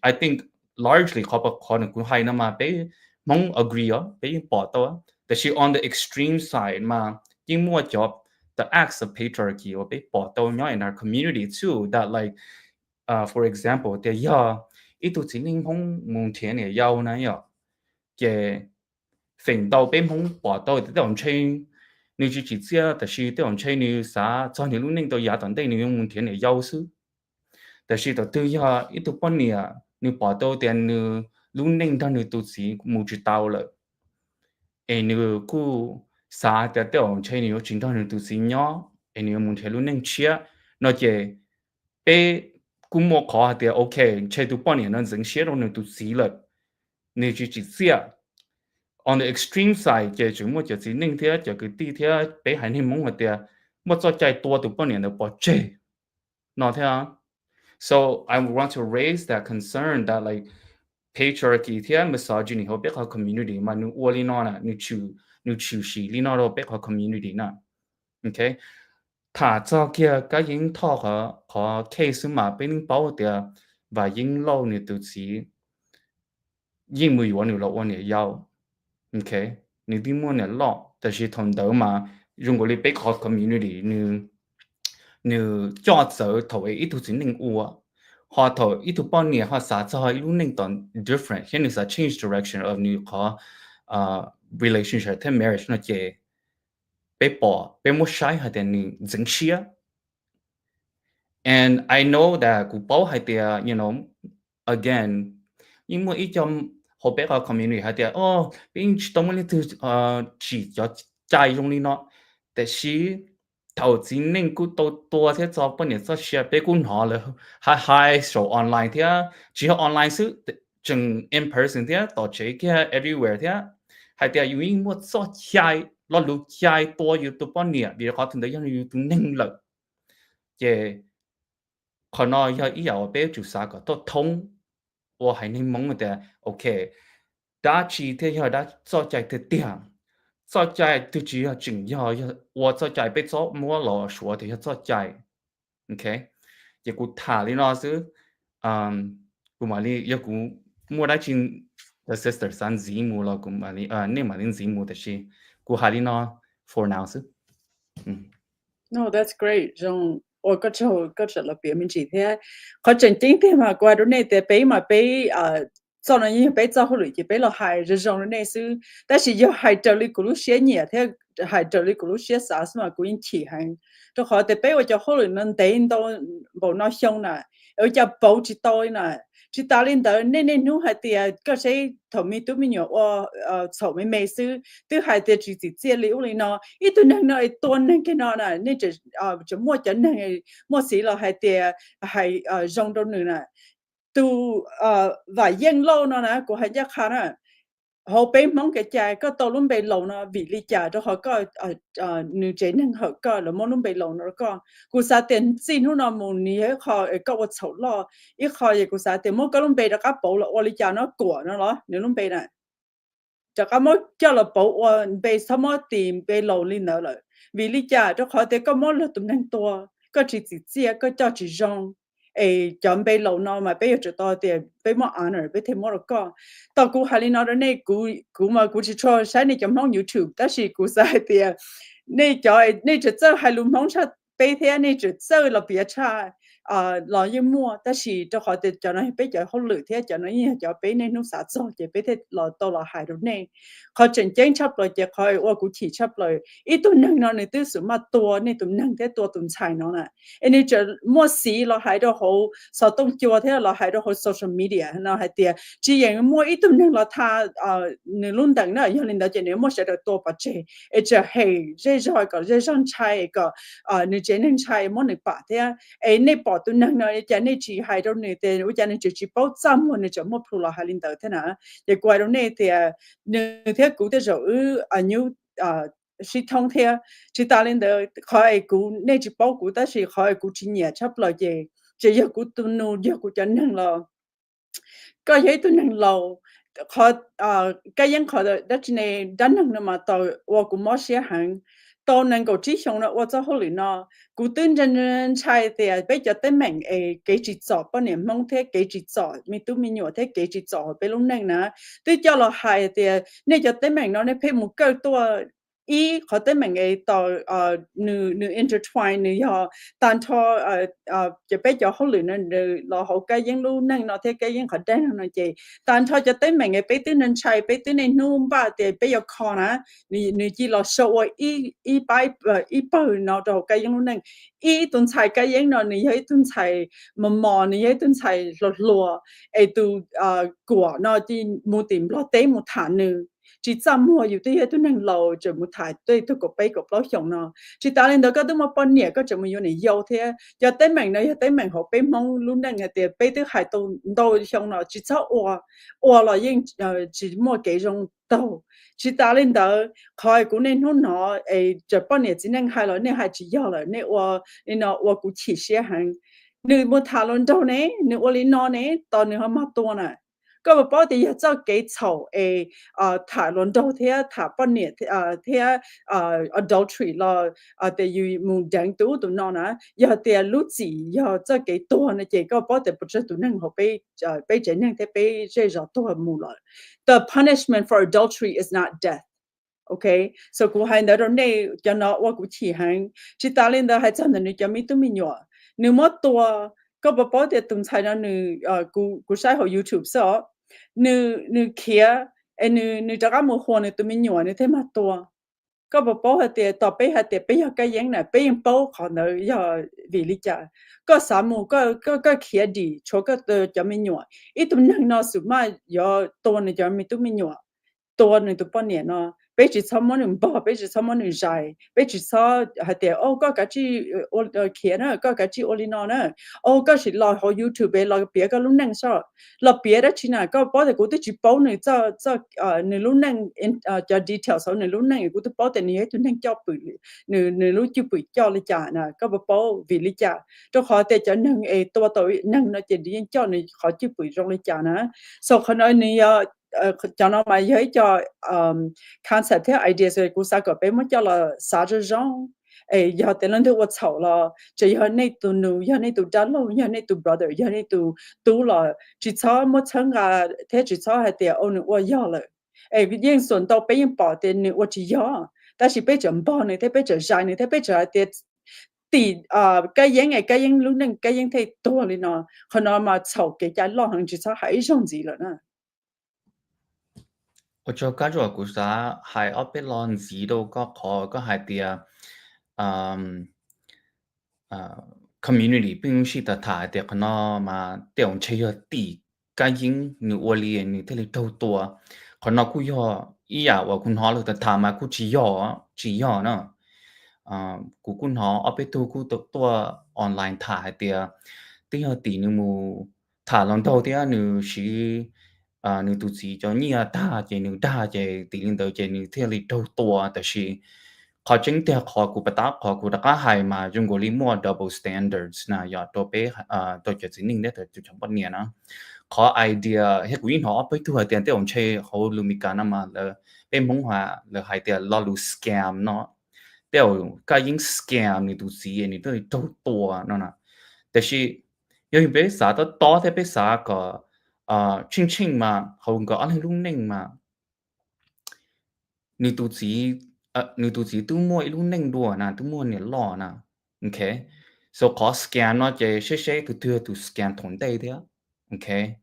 I think largely có cũng hay mà biết mong agree biết bỏ taoแต่ on the extreme side màยิ่งมั่วจบthe acts of patriarchy or be bought in our community too that like for example the itu chính không muốn tiền để giàu này cái phần đầu bên không bỏ tao thì đồng chơi nếu chỉ làแต่是đồng chơi nếu啥cho nên lúc nên tôi giả tận đây nếu muốn tiền để giàu sưแต่是ตัวitu pun ni nếu bỏ tao tiền nếu lúc nên đó nếu tôi chỉ muốn chỉ tao là nếu cô sa để ông chơi nhiều chính đó nên tụi sinh nhỏ nếu muốn chơi luôn nên chia nó chỉ bé cũng mua khó thì ok chơi tụi bọn nó dừng xe rồi nên tụi sinh là nếu chỉ chia on the extreme side chỉ chúng mua chỉ nên thế chỉ cái tí thế bé hay nên muốn thì mua cho chạy tua tụi bọn nó bỏ chơi nó thế à so I want to raise that concern that like patriarchy thiệt misogyny họ biết họ community mà nu uoli nó nè nu chịu xí li nó đâu biết họ community nè okay thà cho kia cái những thọ họ case mà bên bảo địa và những lâu này tự chỉ những người quan nhiều lâu này giàu okay nếu đi mua này loแต่是同等嘛如果你biết họ community nu cho sở thầu ấy ít tu chính nên uo họ thầu ít tu bao nhiêu họ xã cho lúc nên toàn different hiện nay là change direction of new có relationship thêm marriage nó chỉ bé bỏ bé mua sai hay là new dính xía and I know that cụ bảo hay là you know again nhưng mà ít trong họ bé có community hay là bên trong mình từ chỉ cho trai trong đi nóแต่是投資nên cũng多些做半年做些别个好了，还做 online 的，只有 online 是整 in person 的，到这个 everywhere 的，还得有因我做起落路起多有多半年，比如讲听到有有多能了，也可能要以后别做啥个都通，我还能蒙的 OK， 打起的要打做在的点。做ใจตัวจี要重要我做ใจ被做摸了说的要做ใจ OK 也กูถาลีนอซื้อกูมาลี要กู摸ได้จริง the sister 三字母了กูมาลีเนี่ยมาลี字母的是กูหาลีนอ for now ซื้อNo, that's great. Trong我个这了别名几天，我真今天嘛，过到那的北嘛北做了因北做好了，就北了海这种那是，但是要海这里咕噜些年，它海这里咕噜些啥什么古因起行，就好的北我就好了，能等到无那凶呢，而且保只多呢。chỉ ta lên đó nên nu hai tiệt cái gì thầu mi tụi mình nhớ sầu mi mấy sư từ hai tiệt chỉ chia liễu lên nó ít tuần này tuần này cái nó này nên chỉ mua chân này mua xí là hai tiệt hai rong đâu nữa nè tu và yên lâu nó nè của hai gia khá nè họ bên mong cái trái có tàu luôn bên lâu nó vì lý trả cho họ có nữ chế nên họ có là mong luôn bên lâu nó có cú sa tiền xin nó muốn ní họ có một số lo ít họ vậy cú sa tiền mong có luôn bên đó các bảo là lý trả nó của nó đó nếu luôn bên này cho các mong cho là bảo bên sao mong tìm bên lâu lên nữa rồi vì lý trả cho họ thì có mong là tụi năng to có chỉ chia có cho chỉ rong chọn bây lâu nó mà bây giờ tao thì bây mà honor bây thêm more có tao cũng hay nói đó này cũng mà cũng chỉ cho sáng này chọn mong YouTube但是cũng sai thì này cho này chỉ做还录mong sao bây thế này chỉ做là别差lo như mua但是cho họ thì cho nó bây giờ họ lựa thế cho nó như cho bây này nó sao cho chỉ bây thế lo tao là hay rồi này họ chân chân chấp rồi chỉ họ ở cũng chỉ chấp rồi ít tuần năng nó này tư sự mà tua này tuần năng thế tua tuần xài nó nè anh ấy chỉ mua xí lo hay đó họ sao tung chùa thế lo hay đó họ social media nó hay tiệt chỉ những mua ít tuần năng là ta nửa luôn đằng nữa giờ nên đó chỉ nếu mua sẽ được tua bát chế chỉ hay dễ rồi có dễ dàng xài có nửa chế nên xài mua nửa bát thế này bỏ tuần năng nó chỉ này chỉ hay đó nửa thế chỉ này chỉ bao trăm mua nửa chỉ mua phụ là hay lên đó thế nào để qua đó này thì nửa thế cũng thế rồi như sĩ thông thế chỉ ta lên đó khỏi cũng nên chỉ bao cũng ta chỉ khỏi cũng chỉ nhẹ chấp lại chỉ giờ cũng tuần nô giờ cũng chẳng năng là có giấy tuần năng lâu khỏi cái những khỏi đó chỉ này đắn năng mà tao cũng mất xe hàng tao năng够chỉ xong nó cho hồi nó cũng tuần chân chạy thì bây giờ tới mình cái chỉ cho bao nhiêu mong thế cái chỉ cho mình tu mình nhớ thế cái chỉ cho bây lúc năng nè tôi cho là hay thì nên giờ tới mình nó nên phải một cáiตัวเขาได้เหมือนไอ้ต่อnew intertwine เนี่ยตอนทอจะไปจ่อเขาหรือนั่นเราเขาก็ยังรู้นั่งเนาะที่ก็ยังเขาได้นั่นเจตอนทอจะได้เหมือนไอ้ไปตื้อนั่นใช้ไปตื้อในนุ่มบ้าแต่ไปยกคอนะนี่จีเราโชว์อีไปอีเปิลเนาะเราก็ยังรู้นั่งอีตุนใช้ก็ยังเนาะนี่ให้ตุนใช้มอนี่ให้ตุนใช้หลดลัวไอ้ตัวกัวเนาะที่มูติมเราเต้มูฐานนึงchỉ chăm muaอยู่ที่ตัวนั่งเราจะมุถ่ายตัวตัวกบไปกบล้อหยงเนาะchỉ ta lên đóก็ต้องมาปนเนี่ยก็จะมาอยู่ในเยาวเท่จะเต้นแม่งเนาะจะเต้นแม่งเขาไปมองลุ้นนั่งเดี๋ยวไปตัวหายตัวโตหยงเนาะchỉชอบว่าเรายังchỉ mua cái种โตchỉ ta lên đóเขากูเนี่ยนู่นเนาะจะปนเนี่ย只能หายแล้วเนี่ยหาย只要了เนี่ยว่ากูฉีดเสียหังนี่มุถ่ายลงโตเนี่ยนี่ว่าลินอนเนี่ยตอนนี้เขามาตัวน่ะก็บอกว่าที่จะ给草谈论到他半年他adultery 了แต่อยู่มุมดังตัวตัวนั้นนะอย่าแต่รู้จีอย่าจะ给ตัวนะเจ๊ก็บอกแต่不知ตัวนั้นเขาไปเจนนั่งแต่ไปเจอตัวมุล the punishment for adultery is not death okay so กูให้ในตรงนี้จะนับว่ากูชี้ให้ที่ตาลินได้ให้จันทร์นี่จะมีตัวมีหนัวหนึ่งมัดตัวก็บอกว่าแต่ตุ้มใช้นั้นหนึ่งกูใช้ของ YouTube ซะนึเขียนึจะก็มัวหัวนึตัวมีหนัวนึเท่ามาตัวก็บอกว่าแต่ต่อไปหาแต่ไปอยากก็ยังน่ะไปยังเป้าขอนึอยากวิลิจ่าก็สามูก็เขียดีชัวก็ตัวจะมีหนัวอีตัวนึงน่ะสุดมากอยากตัวนึงจะมีตัวมีหนัวตัวนึงตัวปนเนี่ยเนาะไปจิตสมนึงบ่ไปจิตสมนึงใจไปจิตสอหาแต่ก็กะจิเขียนน่ะก็กะจิโอลินอน่ะก็สิรอเขา YouTube ไปรอเปียก็ลุ้นนั่งซะรอเปียได้ชิน่ะก็บ่ได้กูติจิเป้านึงจะนึลุ้นนั่งจะ detail ซะนึลุ้นนั่งกูติเป้าแต่นี่ให้ตุนั่งจ่อปืนนึรู้จิปืนจ่อเลยจ้าน่ะก็บ่เป้าวิลิจ้าตัวขอแต่จะนั่งตัวนั่งน่ะจะดีจ่อนี่ขอจิปืนตรงเลยจ้านะสอคนนี้cho nó mà giới cho concept theo idea rồi cũng sao có bé mất cho là sao cho rong giờ tên lần thứ 我炒了只有那度奴有那度家路有那度 brother 有那度都了只炒没成啊他只炒还得哦我要了因顺到被人保的你我只要但是被人保呢他被人晒呢他被人的ตีcáiยังรู้นึงcáiยังที่ตัวเลยเนาะคนเรามา炒嘅ใจร้อง只炒还一种子了呢我就感觉古啥还要被浪子都个还的community 并是的他的可能嘛调查要地个人你窝里你这里头多可能กู要อี呀ว่าคุณหอหรือแต่ถามมากูจีย่อเนาะกูคุณหอเอาไปกูตัวออนไลน์ถ่ายเดียที่เอาตีนึงมูถ่ายลองเท่าเดียนึงสินึงตัวจีจะเนี่ยด่าเจนึงด่าเจตีนึงเดียวเจนึงที่ลิตัวแต่สิขอจริงเดียขอกูปะตาขอกูตะก้าหายมาจงกูรีมัว double standards นะอย่าตัวเป๊ะตัวเจสินึงได้แต่จุดจำปนเนี่ยนะขอไอเดียให้กูยินหอไปตัวเตียนเตียงเชเขาลูมิการนั่นมาเลยเป็นมงว่าเลยไอเดียล่อลูสแกมเนาะเดี๋ยวก็ยิ่งสแกมนี่ดูสินี่ตัวตัวนั่นนะแต่สิย有别啥都多的别啥个轻轻嘛，后个安尼路宁嘛，你肚子你肚子都摸一路宁多呐，都摸你老呐，OK， so ขอ scan เนาะจะเช่ๆตัว scan ทนได้เดียว OK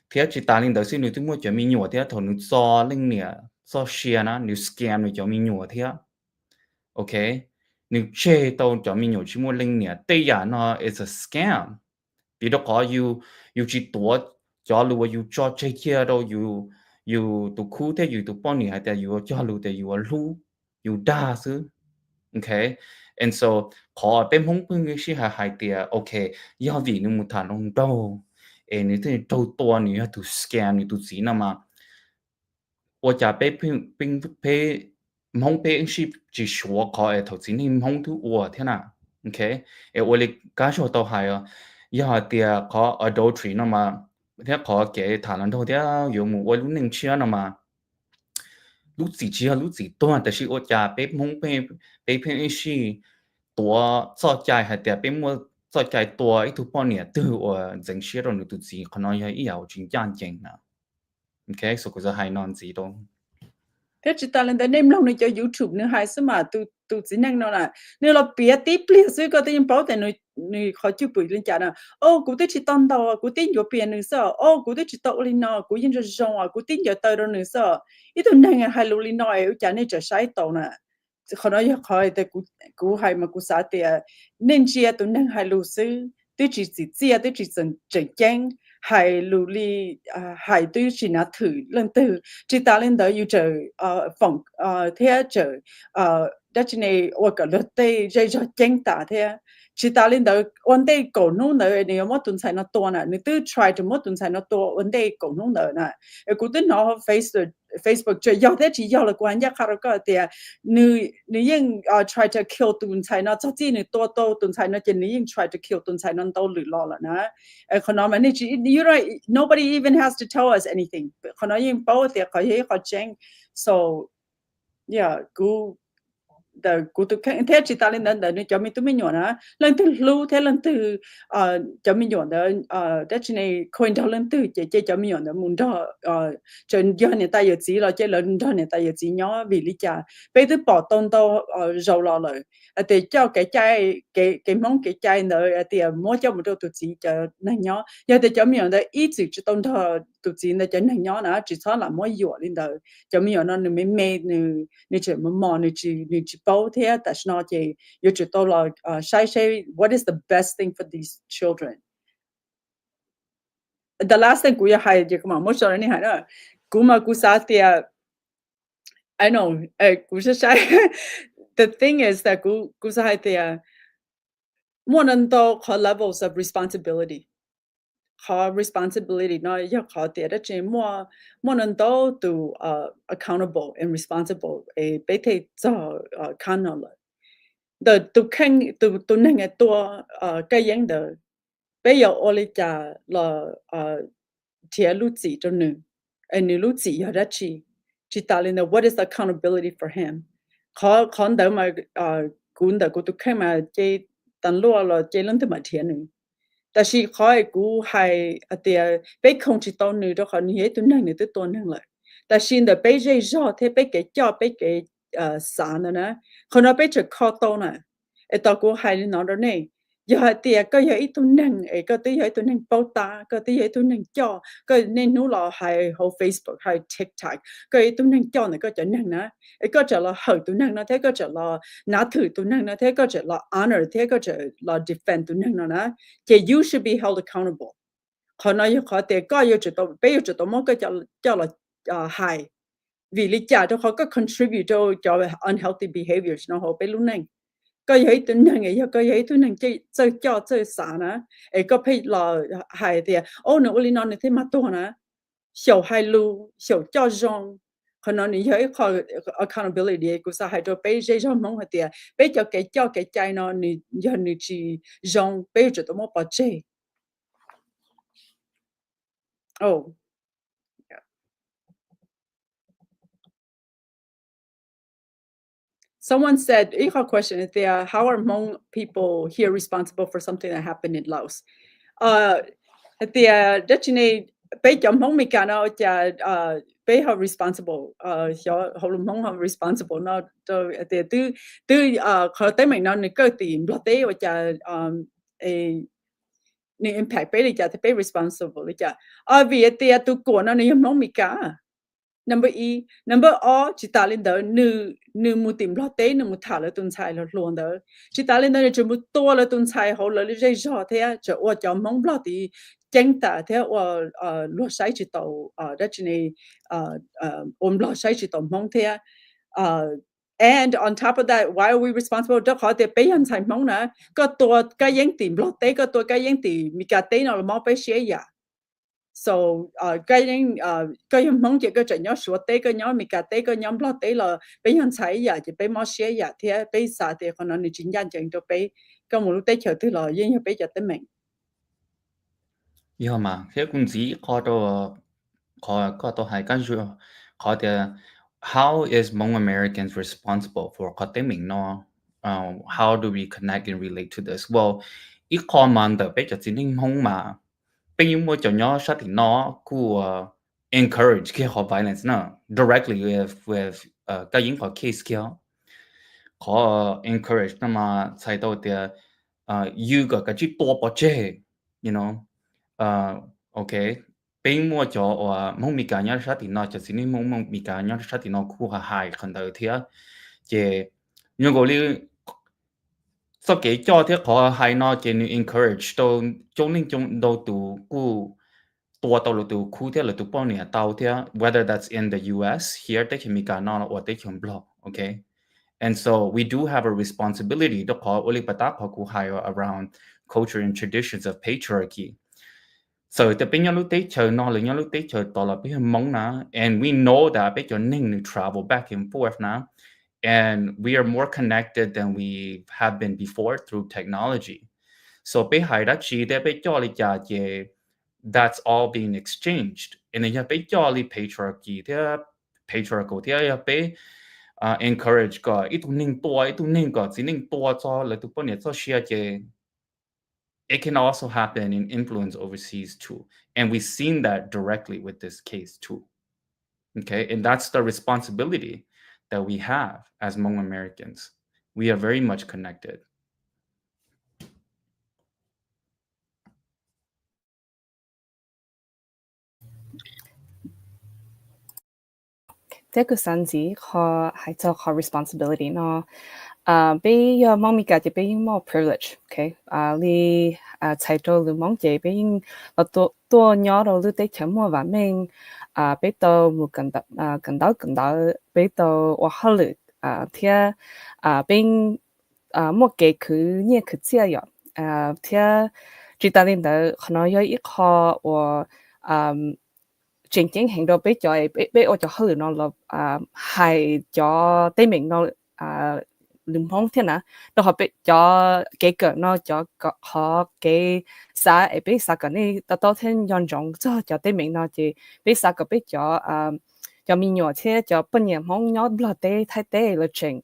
เทียจิตาลิงเดี๋ยวสิหนูตัวมัวจะมีหนัวเทียถนนซอลิงเนี่ยซอเชียนะหนู scan หนูจะมีหนัวเทีย OK หนูเช่ตัวจะมีหนัวชิมัวลิงเนี่ยแต่อย่าเนาะ it's a scam 比如講要去躲，假如話要做這些都要讀書的要讀半年係的要假如的要錄要打死 ，OK，and so ขอเป็นห้องพึ่งที่係的 OK，要為你冇談論到，誒你真係做多你要讀 scan 你讀字นะ嘛，我就被唔好被是只說佢投資你唔好讀我天啊 ，OK，誒我哋感受到係啊。以後啲個 adultery 那嘛，啲個嘅談論到啲有冇我攞零錢那嘛，攞自己啊攞自多，但是我家被蒙被騙一時多作債係啲被我作債多一度半年都我整些都你都知，可能係以後轉眼鏡啊，OK，所以就係難知道。thế chỉ ta lên đây nêm lòng này cho YouTube nữa hay sao mà tu chỉ năng nó là nếu là bịa tiếp liền suy có thể bảo tên người khó chịu bự lên chả nào ô cụ tới chỉ tông đầu cụ tin vô bịa nữa sao ô cụ tới chỉ tông lên nó cụ yên cho rong cụ tin vô tờ đó nữa sao ít tu năng hay lù lên nó ấy chả nên cho sai tàu nè khó nói khó thì cụ hay mà cụ sao thì nên chia tu năng hay lù sư tôi chỉ chia tôi chỉ chân chân hay lù li hay tôi chỉ nói thử lần từ chỉ ta lên đó yêu chờ phòng thế chờ đó chỉ này ở cái lớp tây dây cho chân ta thế chỉ ta lên đó vấn đề cổ nông nữa nếu mà tuần sai nó to nè nếu tôi try to mà tuần sai nó to vấn đề cổ nông nữa nè cụ tin nó Facebook chơi giao thế chỉ giao là quan giác khác cái thì nếu những try to kill tuần sai nó chắc chắn to tuần sai nó chỉ những try to kill tuần sai nó to lử lo là nè còn nó mà nên chỉ you know nobody even has to tell us anything còn nó những bảo thì có thể có chăng so yeah cụ tụi thế chỉ ta lên đó để cho mình tụi mình nhọn á lần từ lưu thế lần từ cho mình nhọn đó đó chỉ này coin đó lần từ chỉ cho mình nhọn đó muốn đó trên giờ này ta giờ chỉ là chỉ lần đó này ta giờ chỉ nhỏ vì lý cha bây giờ bỏ tôn đâu giàu lò rồi thì cho cái chai cái món cái chai nữa thì mua cho một đôi tụi chị cho nó nhỏ giờ thì cho mình nhọn đó ít chỉ tôn đó tụi chị nó cho nó nhỏ nữa chỉ cho là mua dừa lên đó cho mình nhọn nó mới mê nó chỉ mà mò nó chỉ bao thế tại sao chị yêu chỉ tôi là sai what is the best thing for these children the last thing cũng hay chứ mà mỗi số này hay nữa cũng mà cũng sao thì I know cũng sẽ sai the thing is that cũng sai thì mỗi lần đó có levels of responsibility có responsibility nó yêu có thì đó chỉ mỗi lần đó tu accountable and responsible bây giờ cho khăn rồi the tu năng cái tua cái dạng đó bây giờ ở đây là chia lũ chỉ cho nữ nữ lũ chỉ ở đó chỉ ta lên what is the accountability for him có đó mà cũng đó cũng tu khăn mà chơi tận lúa là chơi lên từ mà thiệt nữ但是可以估係啲被控制到女的可能也都能力都多能力，但是呢被這咗，佢被嘅教被嘅散了呢，可能被就靠到呢，到估係攞到呢，又係啲個有一種能，個啲有一種能報答，個啲有一種能教，個你努力係好 Facebook 係 TikTok，個一種能教呢個就能呢。個就係好都能啦，睇個就係拿ถือ都能啦，睇個就係 honor，睇個就係 defend 都能啦，即係 you should be held accountable。可能要佢哋個要做到，比如做到乜個就係係，vì lý do đó họ có contribute cho unhealthy behaviors nó họ bị luôn nè. Có những thứ này, có những thứ này chơi xả nè, có phải là hay thì, nó uli nó thế mà tôi nè, hiểu hay lu, hiểu cho rong. Còn nó như thế có accountability của xã hội cho bây giờ cho mong thì bây giờ cái trái nó như chỉ rong bây giờ tôi muốn bảo chế. Oh, yeah. Someone said, "Iha question is there. How are Hmong people here responsible for something that happened in Laos?" thì đất này bây giờ Hmong mình cả nóจะbây họ responsible họ luôn Hmong họ responsible nó thì từ họ tới mình nó nên cái tiền lo tế vàจะnên impact bây giờ thì bây responsible chứ vì thì tụ cổ nó nên Hmong mình cả number chỉ ta lên đó nữ một tìm lo tế nữ một thả là tuần sai là luôn đó chỉ ta lên đó chỉ một tour là tuần sai họ là lấy rõ thế cho ở trong Hmong lo thì chính ta thế ở lo sai chỉ tàu đất này lo sai chỉ tàu Hmong thế and on top of that why are we responsible đó họ thì bây giờ sai Hmong nè cóตัวcáiยังtìm lo tế cóตัวcáiยังtìm mi cái tế nó là mau bây xe ya so cái Hmong chỉ có chuyện nhỏ số tế cái nhỏ mi cái tế cái nhóm lo tế là bây giờ sai ya chỉ bây mau xe ya thế bây giờ thì còn nó chính nhân chẳng cho bây cái một lúc tế chờ thứ là yên bây giờ tới mình mà thế cũng chỉ có đồ có đồ hay cái gì có thể how is Hmong Americans responsible for có thể mình nó how do we connect and relate to this well ít có mà được bây giờ chỉ nên Hmong mà bây giờ mua cho nhau sát thì nó cũng encourage cái họ violence nó directly with cái những cái case kia họ encourage nó mà sai đâu thì you cái chỉ tua bỏ chơi you know okay bây mua cho Hmong mi cả nhau sát thì nó chỉ nên Hmong mi cả nhau sát thì nó cũng hài khẩn đầu thì chứ nhưng mà li sau cái cho thì họ hài nó chỉ nên encourage đâu trong nên trong đâu tụ cũng tua tàu là tụ khu thì là tụ bao nhiêu tàu thì whether that's in the US here they can mi cả nó or they can block okay and so we do have a responsibility to call only patak ko higher around culture and traditions of patriarchy. So the pin yalu te cho no le yalu te cho to la bi Hmong na and we know that be your ning to travel back and forth now and we are more connected than we have been before through technology. So be hai da chi de be cho li ja je that's all being exchanged and then ya be cho li patriarchy the patriarchal the ya be encourage có ít tu ninh có chỉ ninh tua cho là tu bao nhiêu cho share che it can also happen in influence overseas too and we've seen that directly with this case too okay and that's the responsibility that we have as Hmong Americans we are very much connected thế cái sản gì họ hay cho họ responsibility nó bây giờ mong mình cả chỉ bây more privilege okay li chạy cho lu mong chỉ bây là tua nhỏ rồi lu tới chấm mua và mình bây giờ một cần đó bây giờ ở hà nội thì bây một cái cứ như cứ chia rồi thì chỉ ta lên đó nó có ít họ và chính hành động bây giờ bây ở cho hư nó là hay cho tế mình nó lùm hông thế nào nó họ bây cho cái cỡ nó cho họ cái xã ấy bây xã cái này tao thêm nhân trọng cho tế mình nó chỉ bây xã cái bây cho mình nhỏ thế cho bên nhà hông nhỏ bờ tế thay tế là chỉnh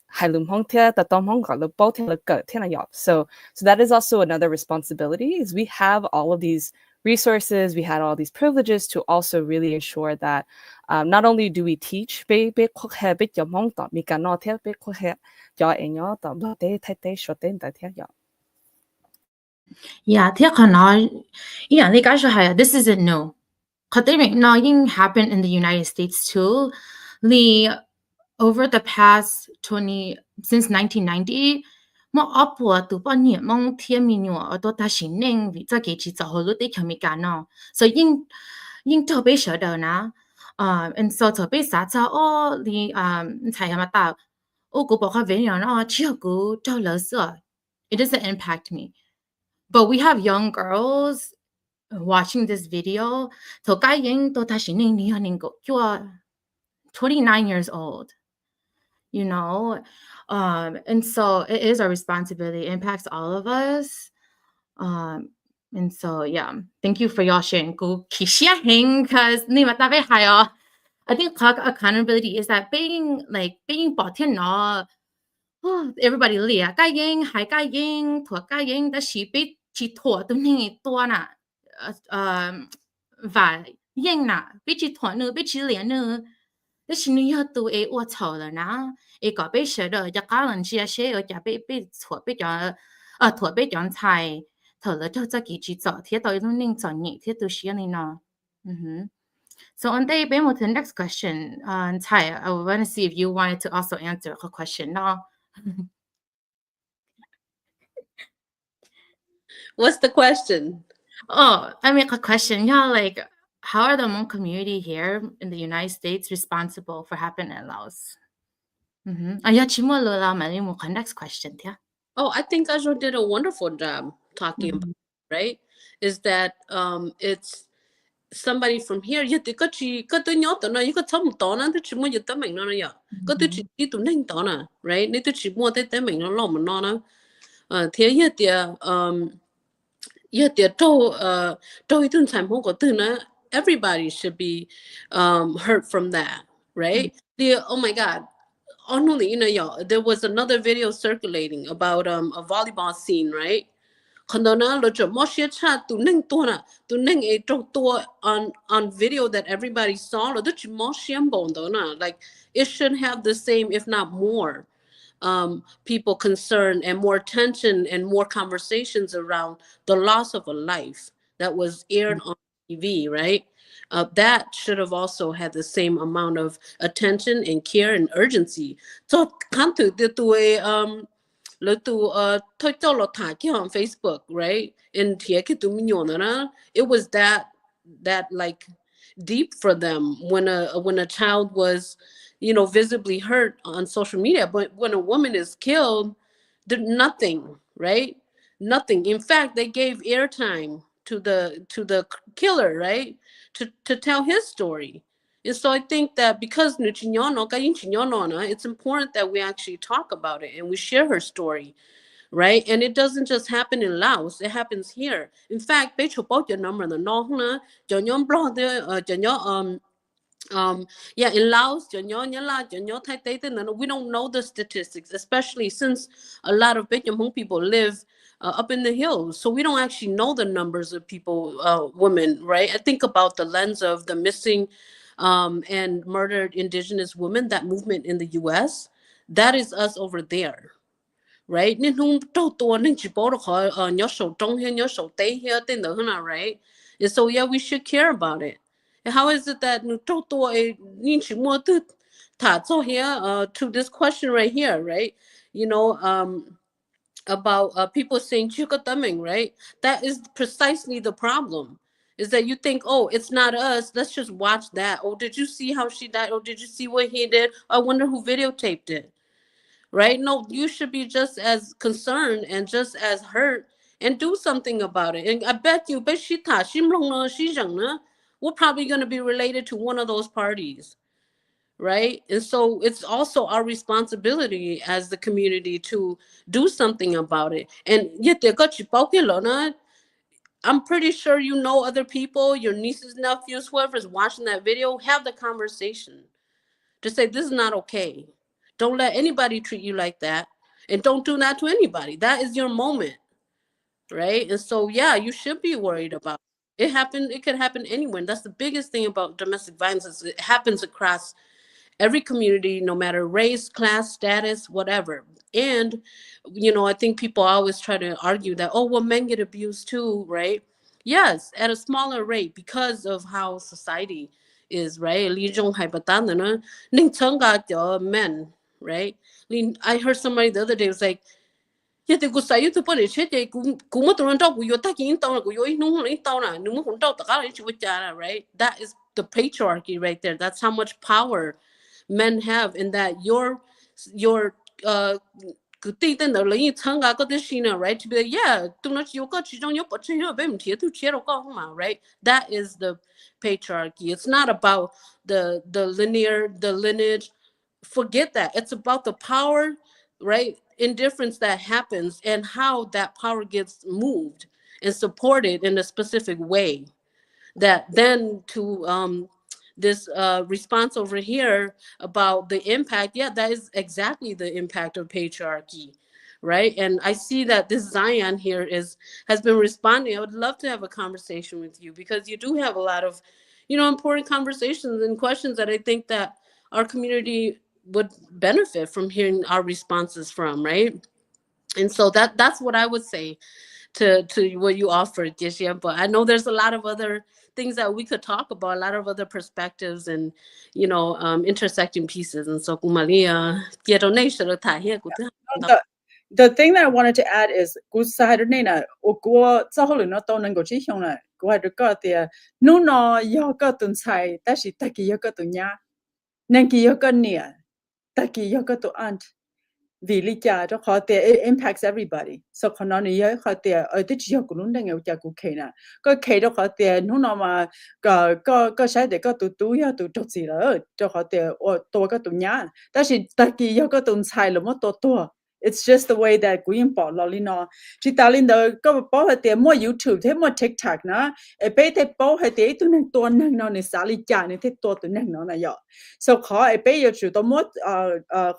hay lùm hông thế tao hông gọi là bao thế là cỡ thế nào so that is also another responsibility is we have all of these resources, we had all these privileges to also really ensure that not only do we teach Yeah, this isn't new. Happened in the United States too. Over the past since 1990, mo upwa tu bao nhiêu mong thiên menyuam ở đó ta xin nên vì cho cái chỉ cho họ lúc đấy khôngมีการnó so nhưng cho bây giờ đó na and so cho bây giờ cho才嘛到我不好问人哦只有个找老师 it doesn't impact me but we have young girls watching this video so cái những đó ta xin nên你个you're 29 years old you know and so it is our responsibility. It impacts all of us. And so yeah, thank you for y'all sharing. Go sharing because I think accountability is that being bought in everybody lia 该应还该应，托该应的是被 chỉ thua tụi mình tua nè và yên nè biết chỉ thua nữa biết chỉ liền nữa thế xin nhớ tụi ấy ô chầu rồi nè ấy có biết sợ rồi cho cá lần chia sẻ ở cho biết thua biết cho thua biết chọn菜thở了就自己去做贴到一种人做你贴都是你呢So on the to the next question, Thai, I want to see if you wanted to also answer her question now. What's the question? Oh, I mean a question. Yeah, like how are the Hmong community here in the United States responsible for happening in Laos? Next question, yeah. Oh, I think Ajo did a wonderful job talking about it, right? Is that it's somebody from here you có chỉ có tôi nhớ tao nói có thấm tao nó tôi chỉ mua giật tao mình nó ya có tôi chỉ đi tụi nên tao nè right nên tôi chỉ mua tới mình nó lòng nó thế hiện tại trâu itu sản phẩm của tôi nó everybody should be hurt from that, right? Oh my God. Only there was another video circulating about a volleyball scene, right? On video that everybody saw, like it should have the same, if not more, people concerned and more attention and more conversations around the loss of a life that was aired on TV, right? That should have also had the same amount of attention and care and urgency. So can't do on Facebook, right? And it was that like deep for them when a child was visibly hurt on social media. But when a woman is killed, there's nothing, right? Nothing. In fact, they gave airtime to the killer, right? To tell his story. And so I think that because it's important that we actually talk about it and we share her story, right? And it doesn't just happen in Laos, it happens here. In fact, in Laos, we don't know the statistics, especially since a lot of Hmong people live up in the hills. So we don't actually know the numbers of people, women, right? I think about the lens of the missing and murdered indigenous women, that movement in the US, that is us over there, right? Right? And so yeah, we should care about it. And how is it that to this question right here, right? About people saying chukataming, right? That is precisely the problem. Is that you think, oh, it's not us, let's just watch that. Oh, did you see how she died? Oh, did you see what he did? I wonder who videotaped it, right? No, you should be just as concerned and just as hurt and do something about it. And I bet you, we're probably going to be related to one of those parties, right? And so it's also our responsibility as the community to do something about it. And yet I'm pretty sure other people, your nieces, nephews, whoever's watching that video, have the conversation to say this is not okay. Don't let anybody treat you like that, and don't do that to anybody. That is your moment, right? And so yeah, you should be worried about it. It could happen anywhere. And that's the biggest thing about domestic violence, is it happens across every community, no matter race, class, status, whatever. And I think people always try to argue that, oh, well, men get abused too, right? Yes, at a smaller rate because of how society is, right? Men, right? I heard somebody the other day was like, yeah, they go say you to put it shit, they go to talk with your taking down, right? That is the patriarchy right there. That's how much power men have, in that your right, to be like, yeah, right? That is the patriarchy. It's not about the lineage. Forget that. It's about the power, right? Indifference that happens and how that power gets moved and supported in a specific way. That then to this response over here about the impact, yeah, that is exactly the impact of patriarchy, right? And I see that this Zion here has been responding. I would love to have a conversation with you because you do have a lot of, important conversations and questions that I think that our community would benefit from hearing our responses from, right? And so that's what I would say to what you offered, Jessia. But I know there's a lot of other things that we could talk about, a lot of other perspectives and intersecting pieces. And so Kumalia, the thing that I wanted to add is good side na go za ho no to nang go chi hyong na go ha go the no no yo go tun sai ta shi ta ki yo go tu nya nang ki yo go nia ta ki yo go tu aunt vì lý cha cho họ thì it impacts everybody so còn nó này họ thì ở cái chỉ học của nó đang ở nhà của kỹ nè có kỹ đó họ thì nó nào mà có sai để có tụ ya tụ trộn gì đó cho họ thì ởตัวก็tụ nhá但是大家有個tụ sai了麼多 it's just the way that 古人保了哩喏去打哩的個保係啲麼 YouTube 啲麼 TikTok นะ俾啲保係啲都能多能喏你啥哩家你啲多都能喏那樣 so 佢俾要做到麼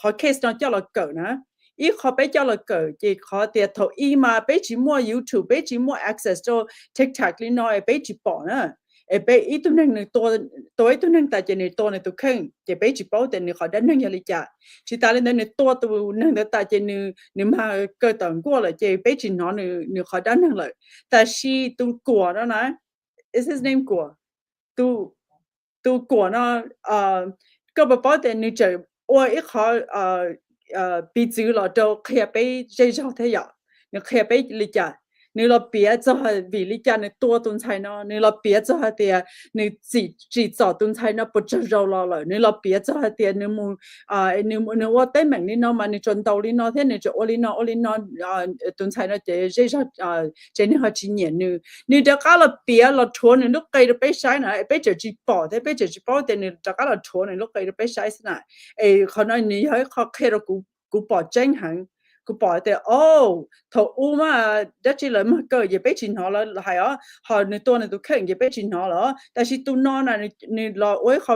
佢 case 喏叫落狗呢 ý họ bây giờ là cỡ chỉ họ tiền thầu ý mà bây chỉ mua YouTube bây chỉ mua access cho TikTok li nói bây chỉ bỏ nữa bây ý tụi năng tôi tụi năng tại trên này tôi này tụi khinh chỉ bây chỉ bảo tiền này họ đã năng gì cả chỉ ta lên đây này tôi tụi năng tại trên này nếu mà cơ tầng qua là chỉ bây chỉ nó này họ đã năng lại tại khi tụi của đó nè is his name của tụi của nó cơ bảo tiền này chỉ ôi ít họ bị giữ là đâu khi bị dây dao thế ạ, nếu khi bị lý cha, nếu là biết cho vì lý cha này tua tuần sai nó, nếu là biết cho thì nếu chỉ cho tuần sai nó不知道了，nếu là biết cho thì nếu我对面你那嘛你转到你那天你就我你那tuần sai nó chỉ dây dao chỉ你好几年你这个了别了错你lúc cây được被sai呢，被只bỏ thế被只bỏ thì你这个了错你lúc cây được被sai呢，可能你还เขา开了กูbỏ tranh hẳnกูbỏ thì thầu mà đó chỉ là mà cơ gì bé chín họ là hay họ người tôi này tôi khen gì bé chín họ là但是tôi nói là你là ôi họ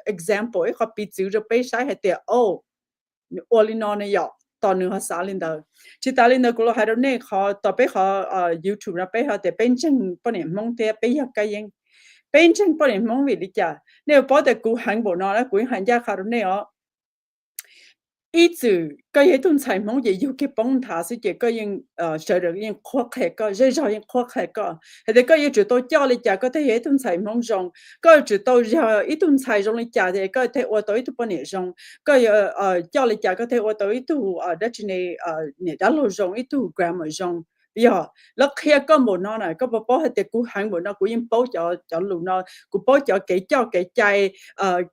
example họ bị giữ được bé sai hay thì我哩nói này vậyตอนนึงเขาสาลินเดอร์ที่ตาลินเดอร์กูเราให้เราเนี่ยเขาต่อไปเขาYouTube นะไปเขาแต่เป็นจังปนเนี่ยมองแต่ไปอยากกันยังเป็นจังปนเนี่ยมองวิลิจ่าเนี่ยพอแต่กูหันบ่นอนแล้วกูหันยาเขาเนี่ย一直个嘢都采访也有去帮他是这个人学的人扩开个热热人扩开个还得个嘢知道教你家个的嘢都采访上个知道一顿采访你家的个的我都一度半年上个教你家个的我都一度的是你打路上一度 grammar 上呀แล้วเคลียร์ก็หมดเนาะก็บ่ให้แต่กูหันหมดเนาะกูยังป้อจะลุเนาะกูป้อจะเกจ่อเกใจ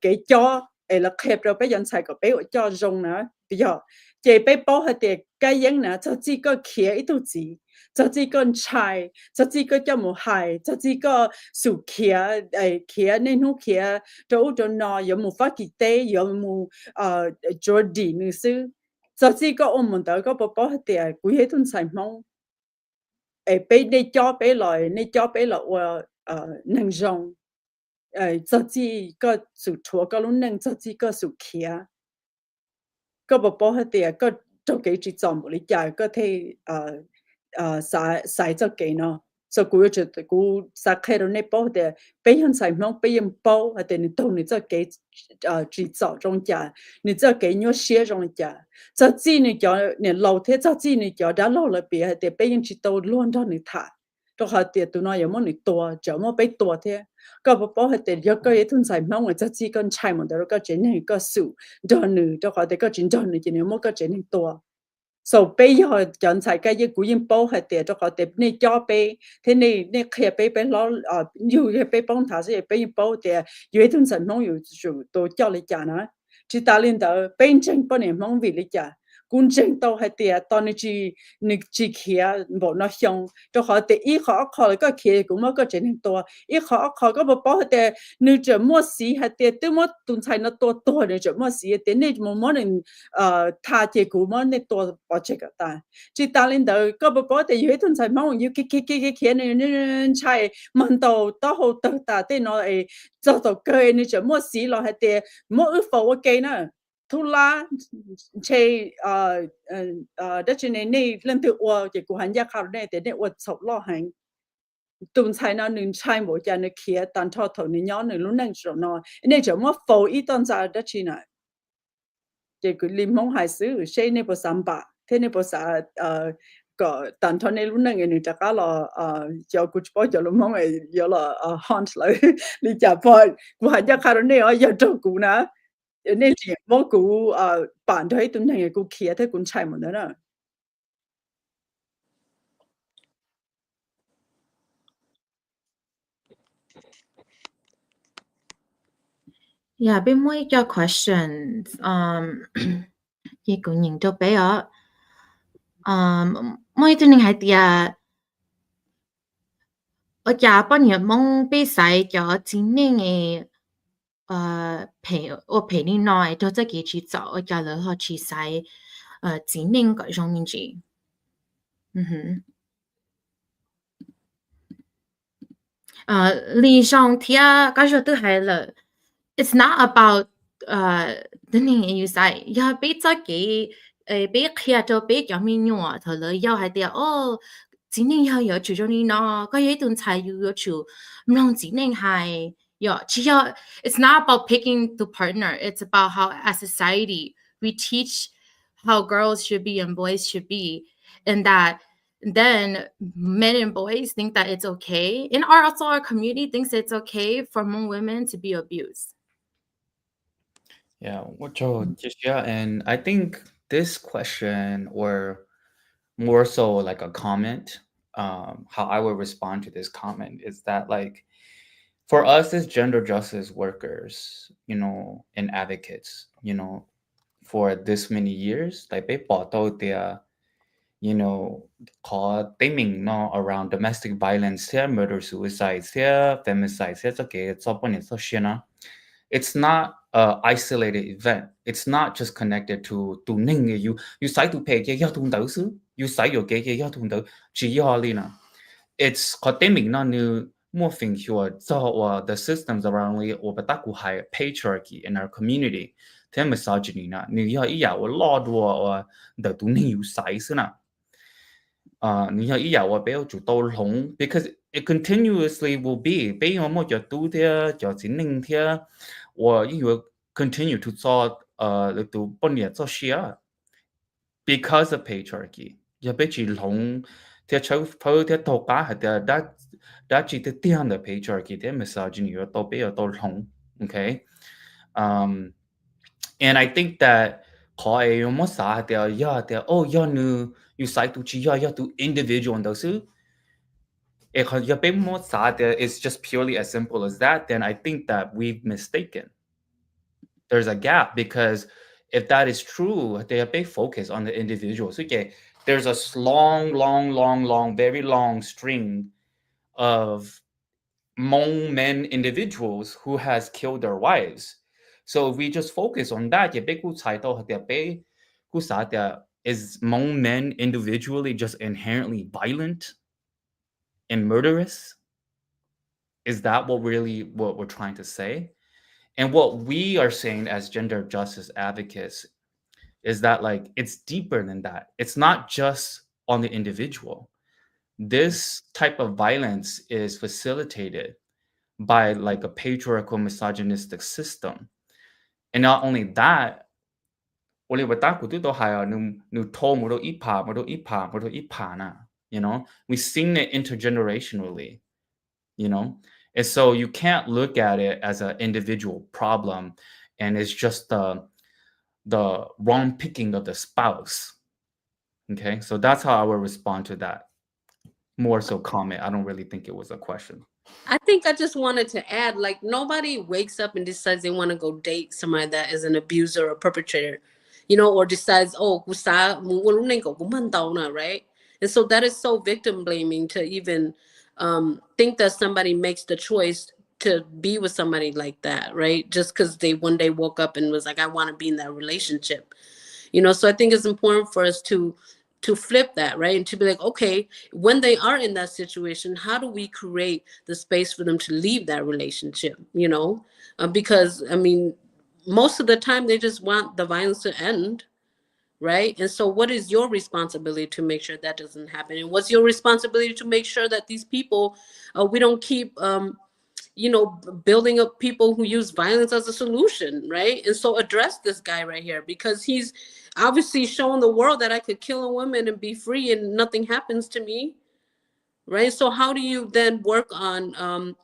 เกจ่อlà khép rồi bây giờ xài có bé cho dùng nữa bây giờ chỉ bé bao hết cái giống nữa cho chỉ có khía ít gì cho chỉ có chai cho chỉ có cho một hai cho chỉ có sủ khía khía nên hú khía cho nó có một phát kỳ tế có một cho đi nữa chứ cho chỉ có mình đó có bao hết quý hết tuần xài mong bé này cho bé lại năng dùng cho chỉ có sự thua có lúc nâng cho chỉ có sự kia có bảo hết tiền có cho cái chỉ chọn một lý giải có thể sai cho cái nó so cú cho cú sa khai rồi này bảo tiền bây giờ sai mong bây giờ bảo hay tiền đâu này cho cái chỉ chọn trong nhà này cho cái nhau share trong nhà cho chỉ này cho này lâu thế cho chỉ này cho đã lâu rồi bây giờ tiền bây giờ chỉ đâu luôn đó này thà cho họ tiền tụi nó có này tua cho mà bây tua thếก็บอกให้แต่ยกก็ยิ่งทุนใส่มองว่าจะจีกันใช่หมดแต่เราก็เจนให้ก็สู่จอนหนึ่งจะขอแต่ก็จินจอนหนึ่งจีเนี่ยมันก็เจนให้ตัวส่วนไปยอดจอนใส่ก็ยิ่งกูยิ่งป้อให้แต่จะขอแต่ในจอไปที่ในเคลียร์ไปล้ออยู่ไปป้องถาสิไปยิ่งป้อแต่ยิ่งทุนใส่มองอยู่สู่ตัวเจ้าเลยจ้านะที่ตาลินเดอร์เป็นจังปนเนี่ยมองวิเลยจ้าคุณเจงโตให้เตียตอนนี้จีเขียบอกน้อยชงจะขอแต่อีขอก็เขียกูมันก็เจนตัวอีขอก็บอกให้แต่นึกจะมั่วสีให้เตียตัวมั่วตุนใช้นตัวนึกจะมั่วสีแต่นี่มั่วหนึ่งท่าเจกูมันในตัวปอเจกตาจีตาลินเดอร์ก็บอกแต่อยู่ให้ตุนใช้มั่งอยู่เขียนี่ใช่มันโตหัวตาแต่น้อยจะตัวเกยนึกจะมั่วสีเราให้แต่มั่วอึฟว่าเกยนะ thu la che đất trên này lên từ qua cái của hắn gia khảo này để qua sọc lo hành tụm sai nó nương sai một gia nó kia tan thọ thọ nó nhỏ nó lúc năng rồi nó nên chỉ mà phô ít tan ra đất trên này cái lim mong hải xứ xe này bộ sắm bạc thế này bộ sa có tan thọ này lúc năng người ta cả là cho कुछ bao giờ lúc mong này giờ là hunt lại đi chợ bơi của hắn gia khảo này ở giờ trâu cũ nè nên chỉ vô cũ bản thấy tụi này cũ kia thấy cũng sai một nữa nè. Yeah, bên mỗi cho questions cái cũng nhìn cho bé ở mỗi thứ này hay thì ở nhà bao nhiêu mong bị sai cho chính nên陪你nói cho自己去做ở nhà了họ去sai chính nên cái trong những gì lý想thì cái số thứ hai là it's not about the thing you say ya bị cho cái bị kia cho bị cho mình nhua thôi là要还得今年要求着你呢个一顿菜要求让今年还只要 it's not about picking the partner it's about how as society we teach how girls should be and boys should be and that then men and boys think that it's okay and also our community thinks it's okay for Hmong women to be abused. Yeah, and I think this question, or more so like a comment, how I would respond to this comment is that, like, for us as gender justice workers, and advocates, for this many years, like they bought out their, called theming no around domestic violence, here, murder, suicides, here, femicides, here, it's okay, it's up on it, so it's not an isolated event. It's not just connected to ning you sai to pay ya tung dao su you sai your gay ya tung dao chi ya lina. It's condemning non new morphing here so the systems around we or bataku high patriarchy in our community. Then misogyny na ni ya or lord or the tu ning you sai na. Ni ya wa beo chu to long because it continuously will be be on mo your tu there your ning there or you will continue to thought to share because of patriarchy. Ya be chi long the chau po the to ka ha that chi the the patriarchy the misogyny your to be to long. Okay. And I think that koi almost sa the oh ya nu you say to chi ya to individual and those it's just purely as simple as that, then I think that we've mistaken. There's a gap because if that is true, they have big focus on the individuals. Okay, there's a long, very long string of Hmong men individuals who has killed their wives. So if we just focus on that, is Hmong men individually just inherently violent and murderous? Is that what we're trying to say? And what we are saying as gender justice advocates is that, like, it's deeper than that. It's not just on the individual. This type of violence is facilitated by like a patriarchal misogynistic system. And not only that, we've seen it intergenerationally, and so you can't look at it as an individual problem and it's just the wrong picking of the spouse. Okay, so that's how I would respond to that. More so comment. I don't really think it was a question. I think I just wanted to add, like, nobody wakes up and decides they want to go date somebody that is an abuser or perpetrator, or decides, right? And so that is so victim blaming to even think that somebody makes the choice to be with somebody like that, right? Just because they one day woke up and was like, I want to be in that relationship. So I think it's important for us to flip that, right? And to be like, okay, when they are in that situation, how do we create the space for them to leave that relationship? Because I mean, most of the time they just want the violence to end, right? And so what is your responsibility to make sure that doesn't happen? And what's your responsibility to make sure that these people, we don't keep building up people who use violence as a solution, right? And so address this guy right here, because he's obviously showing the world that I could kill a woman and be free and nothing happens to me, right? So how do you then work on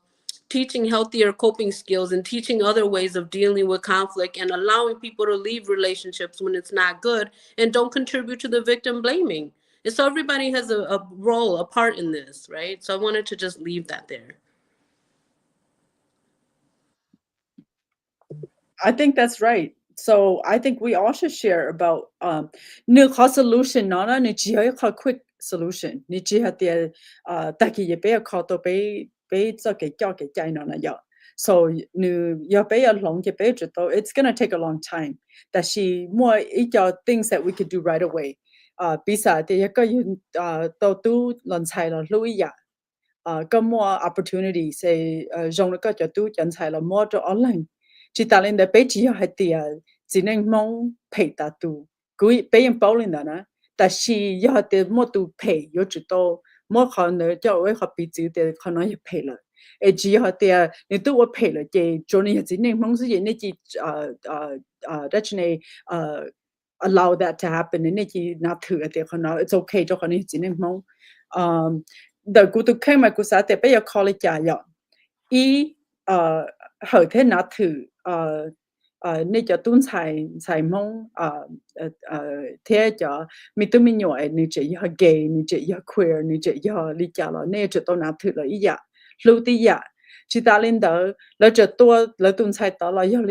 teaching healthier coping skills and teaching other ways of dealing with conflict and allowing people to leave relationships when it's not good and don't contribute to the victim blaming? And so everybody has a role, a part in this, right? So I wanted to just leave that there. I think that's right. So I think we all should share about new solution, not a quick solution. Ni chỉ hay tiền taki ye be call to be cho cái cho cái chạy nó ya. So nu ya be a long ye be it's gonna take a long time. That she more things that we could do right away. Bisa thì có yung đầu tư lần sai là lưu ý có more opportunity say dùng cái cho tu chân sai là more cho online. Chỉ ta lên để bây giờ hay tiền chỉ nên mong pay ta tu, cứ bây giờ bảo lên đó nè,但是要的么都 pay， 有知道么可能叫我和彼此的可能也 pay 了，只要的你都我 pay 了，这做你只能梦是人那只that's 呢allow that to happen， 那只那土的可能 it's okay， 就可能只能梦，的古都开嘛古啥的，不要考虑家呀，一后天那土你就蹲菜梦贴着咪都咪鸟你这要 gay 你这要 queer 你这要理解了，你这都拿土了一呀，路的呀。chỉ ta lên đó là cho tôi là tuần sai đó là do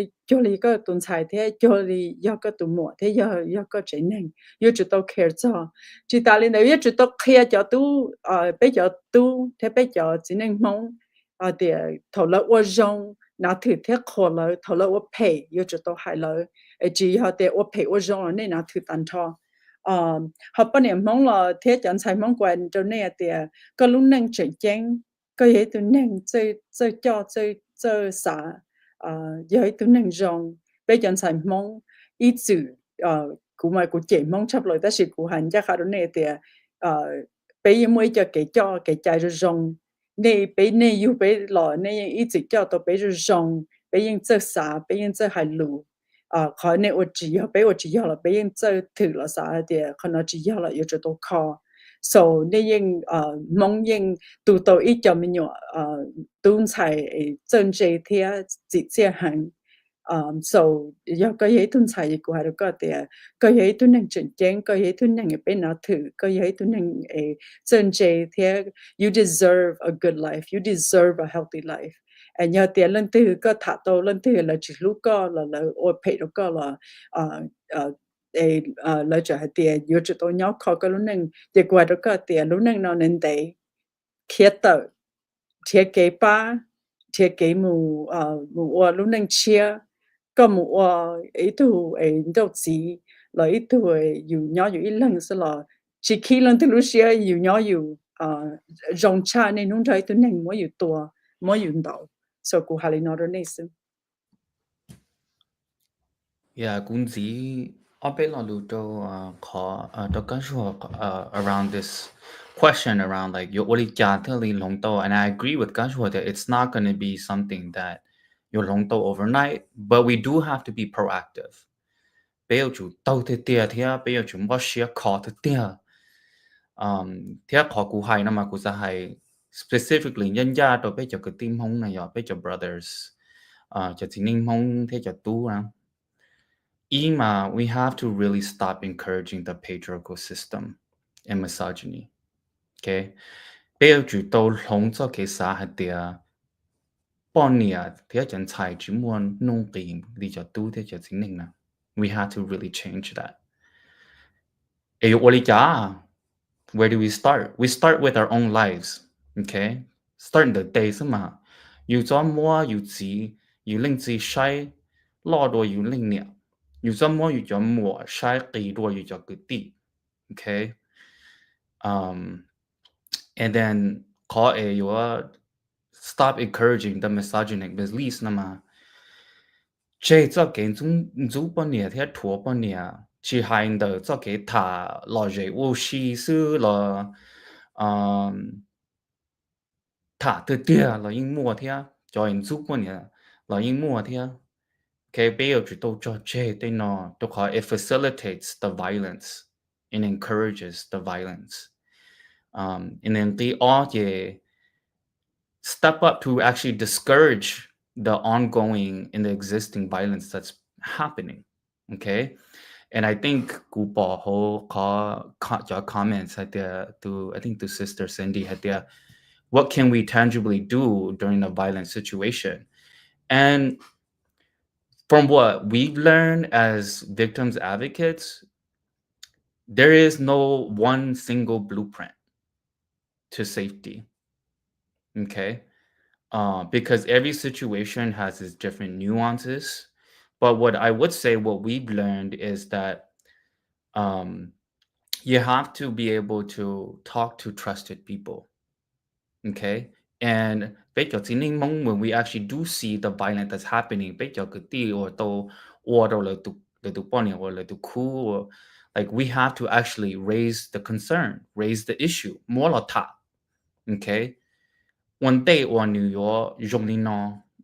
lý cái tuần sai thế do lý do cái tuần mùa thế do cái chế nên do cho tôi care cho chỉ ta lên đó do cho tôi care cho tu bây giờ tu thế bây giờ chỉ nên mong để thầu lợi ô rong nào thử thế khó lợi thầu lợi ô pay do cho tôi hay lợi chỉ họ để ô pay ô rong nên nào thử tàn thọ họ bên này mong là thế chẳng sai mong quen cho nên để cái lúc năng chuyển chén cái hệ tụi năng chơi cho chơi xã giới tụi năng rong bây giờ sai mong ý chữ cũng mà cũng chỉ mong chấp lời ta sự của hành chắc là này thì bây giờ mới cho cái trái rồi rong này bây này yêu bây lò này ý chữ cho tụi bây rồi rong bây giờ chơi xã bây giờ chơi hải lù khó này tôi chỉ là bây giờ chơi thử là xã thì khó nó chỉ là yêu cho tôi khó so nên những mong những tụ tổ ít cho mình nhọ tuân sai chân chế thì chỉ sẽ hành so do cái hệ tuân sai của hai đứa có thể cái hệ tuân năng chuyển biến cái hệ tuân năng bên nào thử cái hệ tuân năng chân chế thì you deserve a good life, you deserve a healthy life. Nhờ tiền lên từ có thả tô lên từ là chỉ lúc có là ô pay đó có là là cho tiền yêu cho tôi nhóc khó cái lúc nâng để qua đó có tiền lúc nâng nó nên để kia tờ thiết kế ba thiết kế mù lúc nâng chia có mù ấy tu ấy đâu gì là ấy tu yêu nhỏ yêu ít lần sẽ là chỉ khi lần từ lúc xưa yêu nhỏ yêu rong cha nên không thấy tôi nâng mỗi yêu tua mỗi yêu đầu so cụ hà lý nói rồi sự Yeah, cũng chỉ ở bên là lúc đó khó đó cái số around this question around like your only cha thế li long tao, and I agree with cái số that it's not going to be something that your long tao overnight, but we do have to be proactive. Bây giờ chủ tao thế tiệt thì bây giờ chúng bắt share khó thế tiệt thế khó cụ hay nó mà cụ sẽ hay specifically nhân gia đó bây giờ cái team Hmong này bây giờ brothers cho chính ninh Hmong thế cho tu nào. Ima, we have to really stop encouraging the patriarchal system and misogyny. Okay? Bây giờ chủ tàu lòng cho cái xã hội địa bao nhiêu thì chẳng phải chỉ muốn nông nghiệp đi cho tu thế cho chính mình. We have to really change that. Where do we start? We start with our own lives. Okay? Start in the day mà. You cho mua, you chỉ, you linh chỉ sai, lo đồ you linh niệm. You cho mua, you cho mua, sai kỳ đồ you cho cứ tị. Okay? And then có you stop encouraging the misogynic beliefs mà. chế cho cái chúng bọn nè thì thua bọn nè chỉ hành được cho cái thả lo dễ vô sĩ sư là thả từ tia là những mua thì cho anh giúp bọn nè là những mua thì cái bây giờ chỉ tôi cho chế tên nó tôi gọi it facilitates the violence and encourages the violence and then the all step up to actually discourage the ongoing and the existing violence that's happening. Okay. And I think Gupa Ho your comments had there to I think to Sister Cindy had there, what can we tangibly do during a violent situation? And from what we've learned as victims advocates, there is no one single blueprint to safety. Okay. Because every situation has its different nuances. But what I would say, what we've learned is that you have to be able to talk to trusted people. Okay. And when we actually do see the violence that's happening, or like we have to actually raise the concern, raise the issue, more okay. One day or New York,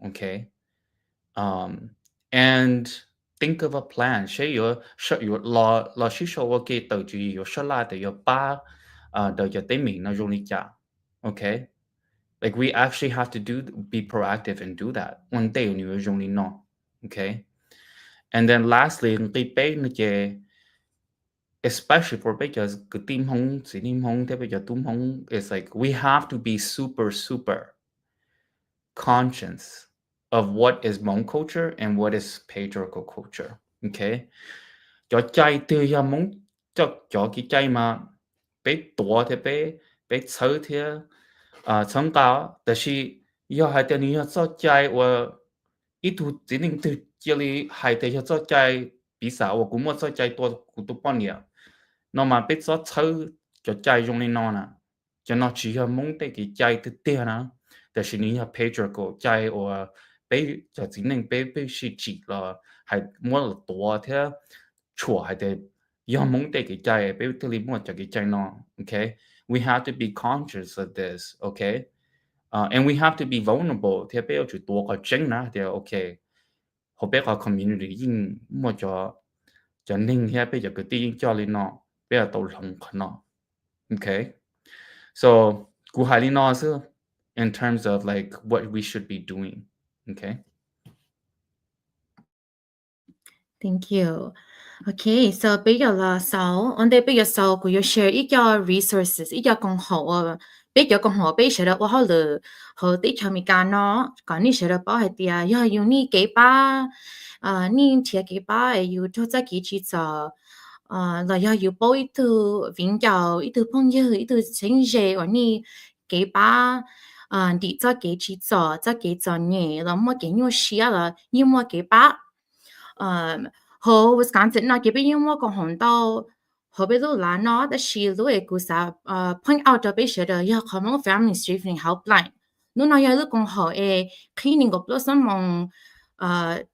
okay. And think of a plan. Your law show okay to your shala your ba okay. Like we actually have to be proactive and do that. One day you okay. And then lastly, especially for because it's like we have to be super conscious of what is Hmong culture and what is patriarchal culture. Okay. Cho chay từ ya Hmong cho cái chay mà bé tua thì bé xấu thì sống cao,但是要还得你要做chay或一途只能từ这里还得要做chay比赛，我估摸做chay多半年，那么bé做xấu cho chay trong lên nó nè, cho nó chỉ là Hmong cái chay từ tiền nè. 但是你要 patriarchal 在我被就只能被是指了，还摸了多的错还得要蒙得给在被这里摸就给在那 okay we have to be conscious of this okay and we have to be vulnerable ที่被就多个真นะ的 okay 后边个 community ยิ่ง摸就宁ที่被就个地ยิ่ง叫里那被要都龙可能 okay so กูหาย里那是 in terms of like what we should be doing. Okay. Thank you. Okay, so bây giờ là sau, bây giờ sau của share ít cái resources, ít cái công cụ, bây giờ công cụ bây giờ là họ là họ tí cho mình cái nó, còn ní giờ là bảo hay tia, ya yêu ní cái ba, ní thiệt cái ba, yêu cho ra cái gì cho, là ya yêu bảo ít thứ vinh giáo, ít thứ phong yêu, ít thứ chính trị, và ní cái ba, đi cho cái gì cho nhẹ, là mua cái nhau xia là, nhưng mua cái ba, hồ Wisconsin nó cái bây giờ mà còn hòn tàu hồ bây giờ là nó đã xí lúc ấy cũng sa point out cho bây giờ là có một family strengthening helpline nó nói là lúc còn hồ ấy cleaning up lúc xong mong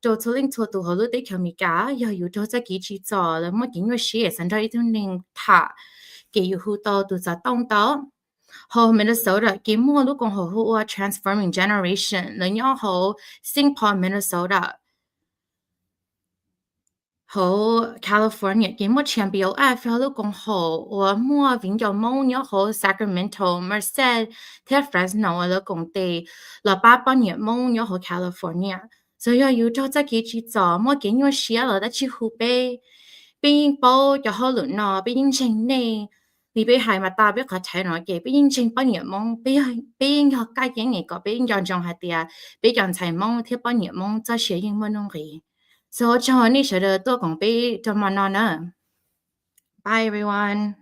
cho linh cho tụ hồ lúc đấy mình cả yêu cho cái chỉ cho là mà cái người xí sản ra ít nên thả cái yêu hữu tàu tụ sa tông tàu hồ Minnesota cái mua lúc còn hồ transforming generation là nhớ hồ St. Paul Minnesota hồ California cái một champion AFL lúc còn hồ và mua vĩnh châu mông nhớ hồ Sacramento, Merced, thế Fresno là công ty là ba年mông nhớ hồ California, so要有做这个去做，莫给我写了的去湖北，并包就好了呢，并成呢。你被害嘛大别个睇我嘅，并成半年梦，并要改变嘅个，并要种下啲啊，并样才梦，贴半年梦，再学英文弄嘅。So, cho ni sẽ được tôi cũng bị cho mà nó nữa. Bye everyone.